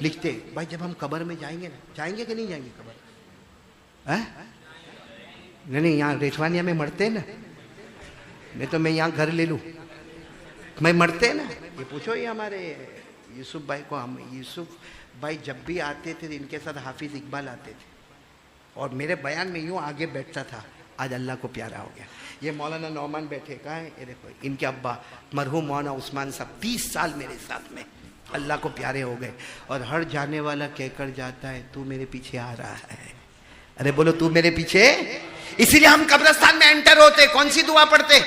لکھتے بھائی جب ہم قبر میں جائیں گے نا, جائیں گے کہ نہیں جائیں گے قبر؟ نہیں یہاں ریٹوانیہ میں مرتے ہیں نا, نہیں تو میں یہاں گھر لے لوں. میں مرتے ہیں نا, یہ پوچھو یہ ہمارے یوسف بھائی کو. ہم یوسف بھائی جب بھی آتے تھے ان کے ساتھ حافظ اقبال آتے تھے اور میرے بیان میں یوں آگے بیٹھتا تھا. آج اللہ کو پیارا ہو گیا. یہ مولانا نعمان بیٹھے, کہاں ہے یہ دیکھو, ان کے ابا مرحوم مولانا عثمان صاحب 30 سال میرے ساتھ میں, اللہ کو پیارے ہو گئے. اور ہر جانے والا کہہ کر جاتا ہے تو میرے پیچھے آ رہا ہے. ارے بولو تو میرے پیچھے. اسی لیے ہم قبرستان میں انٹر ہوتے کون سی دعا پڑھتے؟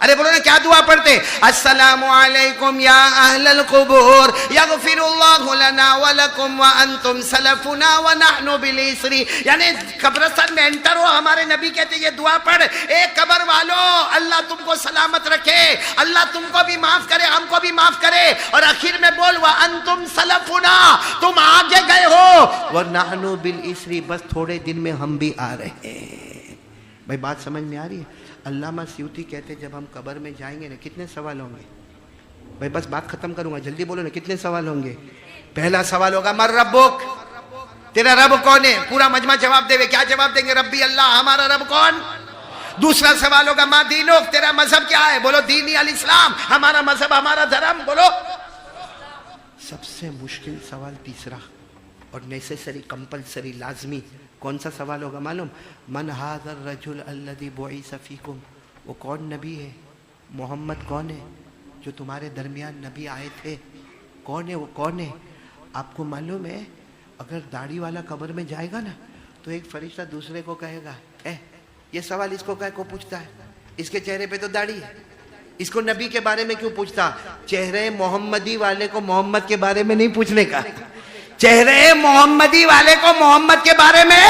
ارے بولو نا کیا دعا پڑھتے؟ السلام علیکم یا اہل القبور یغفر اللہ لنا ولکم وانتم سلفنا ونحن بالعسر. یعنی قبرستان میں انٹر ہو, ہمارے نبی کہتے یہ دعا پڑھ, اے قبر والو اللہ تم کو سلامت رکھے, اللہ تم کو بھی معاف کرے, ہم کو بھی معاف کرے. اور آخر میں بول وانتم سلفنا, تم آگے گئے ہو, ونحن بالعسر, بس تھوڑے دن میں ہم بھی آ رہے ہیں. بھائی بات سمجھ میں آ رہی ہے؟ علامہ سیوطی کہتے جب ہم قبر میں جائیں گے نا, کتنے سوال ہوں گے بھائی؟ بس بات ختم کروں گا, جلدی بولو نا, کتنے سوال ہوں گے؟ پہلا سوال ہوگا من ربک, تیرا رب کون ہے؟ پورا مجمع جواب دے. کیا جواب دیں گے؟ ربی اللہ, ہمارا رب کون؟ دوسرا سوال ہوگا ما دینک, تیرا مذہب کیا ہے؟ بولو دینی الاسلام, ہمارا مذہب, ہمارا دھرم. بولو. سب سے مشکل سوال تیسرا اور نیسیسری, کمپلسری, لازمی کون سا سوال ہوگا معلوم؟ من ھذا الرجل الذی بعث فیکم, وہ کون نبی ہے؟ محمد کون ہے جو تمہارے درمیان نبی آئے تھے؟ کون ہے وہ, کون ہے؟ آپ کو معلوم ہے اگر داڑھی والا قبر میں جائے گا نا تو ایک فرشتہ دوسرے کو کہے گا, یہ سوال اس کو کہے کو پوچھتا ہے, اس کے چہرے پہ تو داڑھی ہے, اس کو نبی کے بارے میں کیوں پوچھتا؟ چہرے محمدی والے کو محمد کے بارے میں نہیں پوچھنے کا, چہرے محمدی والے کو محمد کے بارے میں.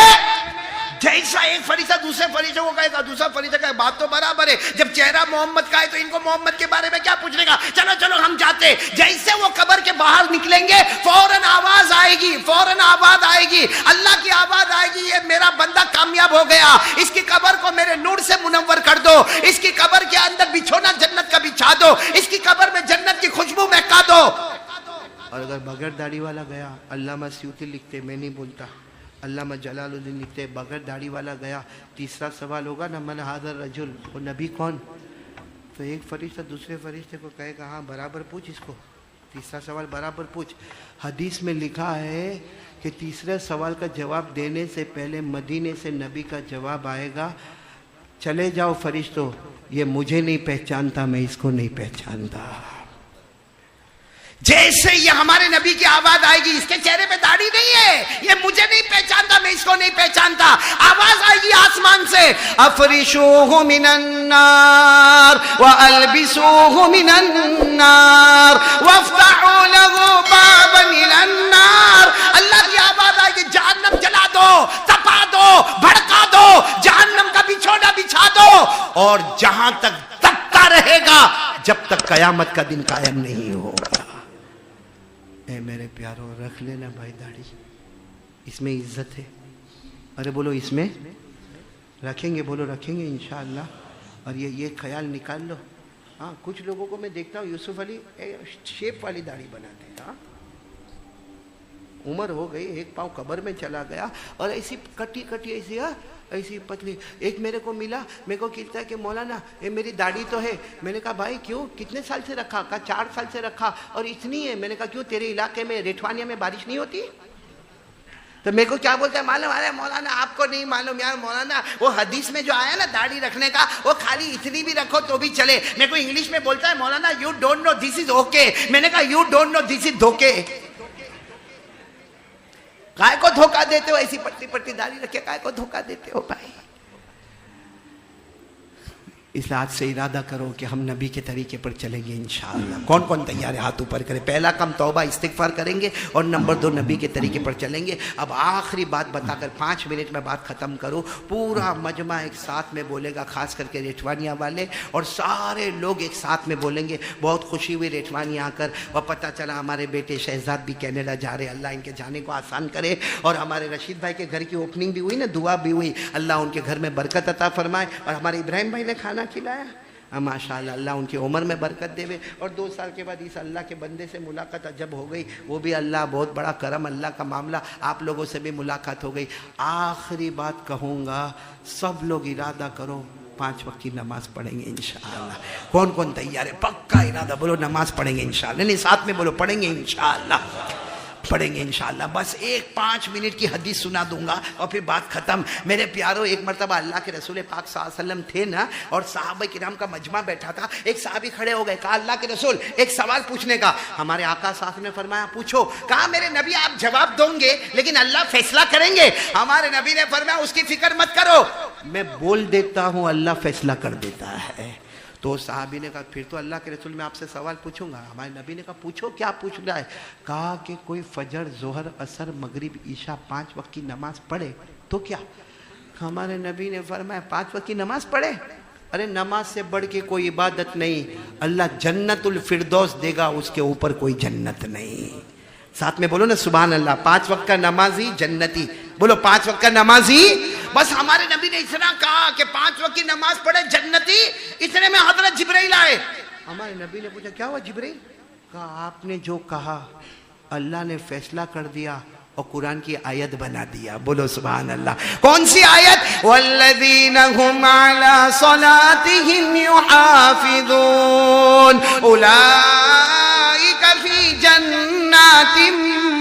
جیسا ایک فرشتہ دوسرے فرشتے کو کہے گا, دوسرا فرشتہ کہے بات تو برابر ہے, جب چہرہ محمد کا ہے تو ان کو محمد کے بارے میں کیا پوچھنے کا, چلو ہم جاتے. جیسے وہ قبر کے باہر نکلیں گے فوراً آواز آئے گی, فوراً آواز آئے گی, اللہ کی آواز آئے گی, یہ میرا بندہ کامیاب ہو گیا, اس کی قبر کو میرے نور سے منور کر دو, اس کی قبر کے اندر بچھونا جنت کا بچھا دو, اس کی قبر میں جنت کی خوشبو مہکا دو. اور اگر بغیر داڑھی والا گیا, علامہ سیوطی لکھتے, میں نہیں بولتا, علامہ جلال الدین لکھتے, بغیر داڑھی والا گیا, تیسرا سوال ہوگا نا من ھذا الرجل, وہ نبی کون؟ تو ایک فرشتہ دوسرے فرشتے کو کہے گا ہاں برابر پوچھ اس کو, تیسرا سوال برابر پوچھ. حدیث میں لکھا ہے کہ تیسرے سوال کا جواب دینے سے پہلے مدینے سے نبی کا جواب آئے گا, چلے جاؤ فرشتوں, یہ مجھے نہیں پہچانتا, میں اس کو نہیں پہچانتا. جیسے یہ ہمارے نبی کی آواز آئے گی, اس کے چہرے پہ داڑھی نہیں ہے, یہ مجھے نہیں پہچانتا, میں اس کو نہیں پہچانتا. آواز آئے گی آسمان سے, افرشوہ من النار والبسوہ من النار وافتحوا له بابا الى النار. اللہ کی آواز آئے گی, جہنم جلا دو, تپا دو, بھڑکا دو, جہنم کا بچھونا بچھا دو, اور جہاں تک تپتا رہے گا جب تک قیامت کا دن قائم نہیں ہوگا. اے میرے پیارو, رکھ لینا بھائی داڑھی, اس میں عزت ہے. ارے بولو اس میں رکھیں گے, بولو رکھیں گے انشاءاللہ. اور یہ خیال نکال لو. ہاں کچھ لوگوں کو میں دیکھتا ہوں یوسف علی شیپ والی داڑھی بناتے ہیں, ہاں عمر ہو گئی, ایک پاؤں قبر میں چلا گیا, اور ایسی کٹی کٹی ایسی پتلی. ایک میرے کو ملا, میرے کو کہتا ہے کہ مولانا یہ میری داڑھی تو ہے. میں نے کہا بھائی کیوں, کتنے سال سے رکھا؟ کہا 4 سال سے رکھا, اور اتنی ہے. میں نے کہا کیوں, تیرے علاقے میں ریٹھوانیہ میں بارش نہیں ہوتی؟ تو میرے کو کیا بولتا ہے, معلوم ہے مولانا آپ کو نہیں معلوم یار مولانا, وہ حدیث میں جو آیا نا داڑھی رکھنے کا, وہ خالی اتنی بھی رکھو تو بھی چلے. میرے کو انگلش میں بولتا ہے مولانا you don't know this is okay. میں نے کہا یو ڈونٹ نو دس از دھوکے. کائے کو دھوکہ دیتے ہو, ایسی پٹی پٹی داڑھی رکھے کائے کو دھوکہ دیتے ہو بھائی؟ اس لیے آج سے ارادہ کرو کہ ہم نبی کے طریقے پر چلیں گے انشاءاللہ. کون کون تیار ہے, ہاتھ اوپر کرے. پہلا کام توبہ استغفار کریں گے, اور نمبر 2 نبی کے طریقے پر چلیں گے. اب آخری بات بتا کر 5 منٹ میں بات ختم کروں. پورا مجمع ایک ساتھ میں بولے گا, خاص کر کے ریٹھوانیہ والے, اور سارے لوگ ایک ساتھ میں بولیں گے. بہت خوشی ہوئی ریٹھوانیہ آ کر, اور پتہ چلا ہمارے بیٹے شہزاد بھی کینیڈا جا رہے. اللہ ان کے جانے کو آسان کرے. اور ہمارے رشید بھائی کے گھر کی اوپننگ بھی ہوئی نا, دعا بھی ہوئی, اللہ ان کے گھر میں برکت عطا فرمائے. اور ہمارے ابراہیم بھائی نے کھانا کھلایا, ماشاءاللہ, اللہ ان کی عمر میں برکت دے. اور 2 سال کے بعد اس اللہ کے بندے سے ملاقات جب ہو گئی, وہ بھی اللہ بہت بڑا کرم, اللہ کا معاملہ, آپ لوگوں سے بھی ملاقات ہو گئی. آخری بات کہوں گا, سب لوگ ارادہ کرو 5 وقت کی نماز پڑھیں گے انشاءاللہ. کون کون تیار ہے؟ پکا ارادہ بولو نماز پڑھیں گے انشاءاللہ. نہیں ساتھ میں بولو پڑھیں گے انشاءاللہ, پڑھیں گے انشاءاللہ. بس ایک 5 منٹ کی حدیث سنا دوں گا اور پھر بات ختم. میرے پیاروں, ایک مرتبہ اللہ کے رسول پاک صلی اللہ علیہ وسلم تھے نا, اور صحابہ کرام کا مجمع بیٹھا تھا. ایک صحابی کھڑے ہو گئے, کہا اللہ کے رسول ایک سوال پوچھنے کا. ہمارے آقا صاحب نے فرمایا پوچھو. کہا میرے نبی آپ جواب دوں گے لیکن اللہ فیصلہ کریں گے. ہمارے نبی نے فرمایا اس کی فکر مت کرو, میں بول دیتا ہوں اللہ فیصلہ کر دیتا ہے. تو صحابی نے کہا پھر تو اللہ کے رسول میں آپ سے سوال پوچھوں گا. ہمارے نبی نے کہا پوچھو, کیا پوچھ رہا ہے؟ کہا کہ کوئی فجر, ظہر, عصر, مغرب, عشاء 5 وقت کی نماز پڑھے تو کیا؟ ہمارے نبی نے فرمایا 5 وقت کی نماز پڑھے, ارے نماز سے بڑھ کے کوئی عبادت نہیں. اللہ جنت الفردوس دے گا, اس کے اوپر کوئی جنت نہیں. ساتھ میں بولو نا سبحان اللہ. 5 وقت کا نمازی جنتی, بولو 5 وقت کا نمازی. بس ہمارے نبی نے اتنا کہا کہ 5 وقت کی نماز پڑھے جنتی. اتنے میں حضرت جبرائیل آئے. ہمارے نبی نے پوچھا کیا ہوا جبرائیل؟ کہا آپ نے جو کہا اللہ نے فیصلہ کر دیا اور قرآن کی آیت بنا دیا. بولو سبحان اللہ. کون سی آیت؟ والذین هم علی صلاتهم یحافظون اولئک فی جنات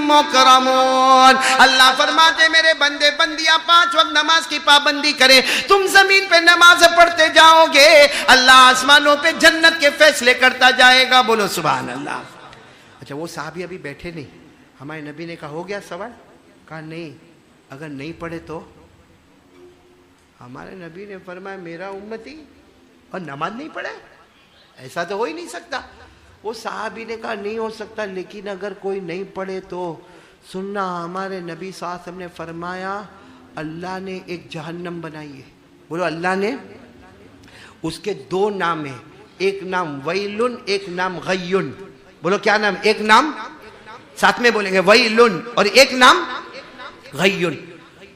مکرمون. اللہ فرماتے میرے بندے بندیاں 5 وقت نماز کی پابندی کرے, تم زمین پہ نماز پڑھتے جاؤ گے, اللہ آسمانوں پہ جنت کے فیصلے کرتا جائے گا. بولو سبحان اللہ. اچھا وہ صحابی ابھی بیٹھے نہیں. ہمارے نبی نے کہا ہو گیا سوال؟ کہا نہیں, اگر نہیں پڑھے تو؟ ہمارے نبی نے فرمایا میرا امتی اور نماز نہیں پڑھے, ایسا تو ہو ہی نہیں سکتا. وہ صحابی نے کہا نہیں ہو سکتا, لیکن اگر کوئی نہیں پڑھے تو سننا. ہمارے نبی صلی اللہ علیہ وسلم نے فرمایا اللہ نے ایک جہنم بنائی ہے. بولو اللہ نے. اس کے 2 نام ہیں, ایک نام ویلن, ایک نام غیون. بولو کیا نام؟ ایک نام ساتھ میں بولیں گے ویلن, اور ایک نام غیون.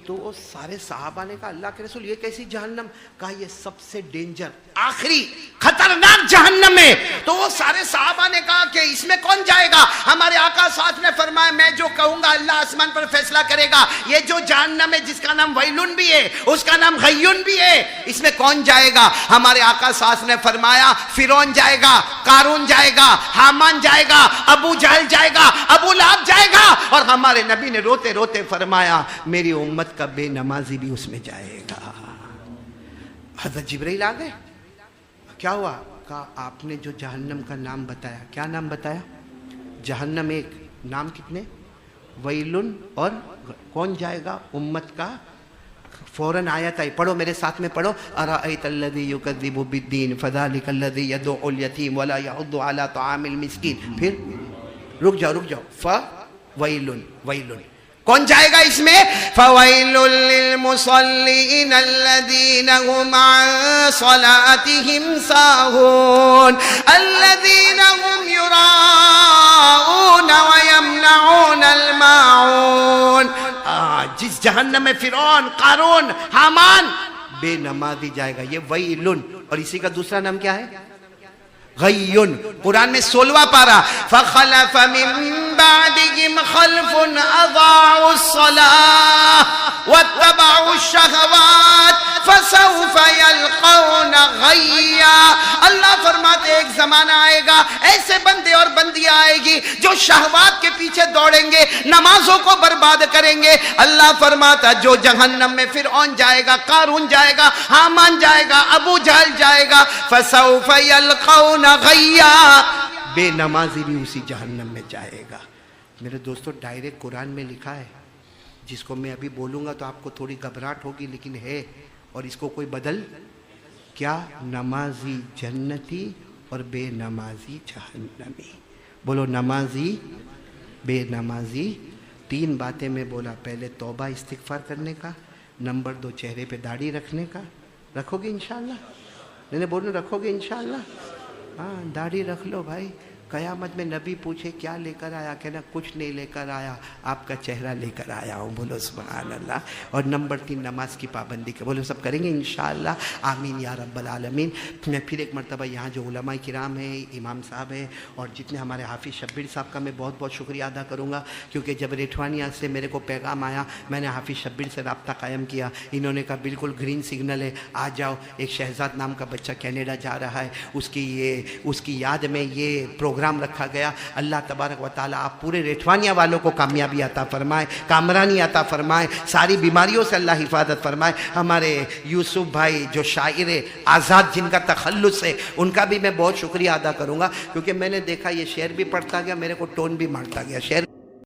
تو وہ سارے صحابہ نے کہا اللہ کے رسول یہ کیسی جہنم؟ کہا یہ سب سے ڈینجر, آخری خطرناک جہنم ہے. تو وہ سارے صحابہ نے کہا کہ اس میں کون جائے گا؟ ہمارے آقا ساتھ نے فرمایا میں جو کہوں گا اللہ آسمان پر فیصلہ کرے گا. یہ جو جہنم ہے جس کا نام ویلن بھی ہے, اس کا نام غیون بھی ہے, اس میں کون جائے گا؟ ہمارے آقا ساتھ نے فرمایا فرعون جائے گا, قارون جائے گا, حامان جائے گا, ابو جہل جائے گا, ابو لہب جائے گا. اور ہمارے نبی نے روتے روتے فرمایا میری امت کا بے نمازی بھی اس میں جائے گا. حضرت جبرائیل آ گئے. کیا ہوا؟ کہا آپ نے جو جہنم کا نام بتایا, کیا نام بتایا؟ جہنم ایک, نام کتنے؟ ویلن, اور کون جائے گا؟ امت کا. فوراً آیت آئی, پڑھو میرے ساتھ میں پڑھو. ارأیت الذی یکذب بالدین فذلک الذی یدعو الیتیم ولا یحض علی طعام المسکین. پھر رک جاؤ. فویلن, ویلن کون جائے گا اس میں؟ فویل للمصلین الذین هم عن صلاتهم ساہون الذین هم یراؤون ویمنعون الماعون. جس جہنم میں فرعون, قارون, حامان, بے نمازی جائے گا, یہ ویلن. اور اسی کا دوسرا نام کیا ہے؟ غیّن قرآن میں 16واں پارہ فخلف من بعدهم خلف اضاعوا الصلاة واتبعوا الشهوات فسوف يلقون غیا. اللہ فرماتے ایک زمانہ آئے گا ایسے بندے اور بندیاں آئے گی جو شہوات کے پیچھے دوڑیں گے، نمازوں کو برباد کریں گے. اللہ فرماتا جو جہنم میں فرعون جائے گا، قارون جائے گا، حامان جائے گا، ابو جہل جائے گا. فسوف يلقون غیا، بے نمازی بھی اسی جہنم میں جائے گا. میرے دوستو ڈائریکٹ قرآن میں لکھا ہے، جس کو میں ابھی بولوں گا تو آپ کو تھوڑی گھبراہٹ ہوگی، لیکن ہے. اور اس کو کوئی بدل کیا؟ نمازی جنتی اور بے نمازی جہنمی. بولو نمازی بے نمازی. 3 باتیں میں بولا، پہلے توبہ استغفار کرنے کا، نمبر 2 چہرے پہ داڑھی رکھنے کا. رکھو گے انشاءاللہ؟ میں نے بولوں رکھو گے انشاءاللہ؟ ہاں داڑھی رکھ لو بھائی. قیامت میں نبی پوچھے کیا لے کر آیا، کہنا کچھ نہیں لے کر آیا، آپ کا چہرہ لے کر آیا ہوں. بولو سبحان اللہ. اور نمبر 3 نماز کی پابندی کا. بولو سب کریں گے انشاءاللہ؟ آمین یا رب العالمین. میں پھر ایک مرتبہ یہاں جو علماء کرام ہیں، امام صاحب ہیں، اور جتنے ہمارے حافظ شبیر صاحب کا میں بہت بہت شکریہ ادا کروں گا، کیونکہ جب ریٹھوانیہ سے میرے کو پیغام آیا میں نے حافظ شبیر سے رابطہ قائم کیا. انہوں نے کہا بالکل گرین سگنل ہے، آ جاؤ. ایک شہزاد نام کا بچہ کینیڈا جا رہا ہے، اس کی یاد میں یہ پروگرام رکھا گیا. اللہ تبارک و تعالیٰ آپ پورے ریٹھوانیہ والوں کو کامیابی عطا فرمائے، کامرانی عطا فرمائے، ساری بیماریوں سے اللہ حفاظت فرمائے. ہمارے یوسف بھائی جو شاعر آزاد جن کا تخلص ہے، ان کا بھی میں بہت شکریہ ادا کروں گا، کیونکہ میں نے دیکھا یہ شعر بھی پڑھتا گیا، میرے کو ٹون بھی مارتا گیا. شعر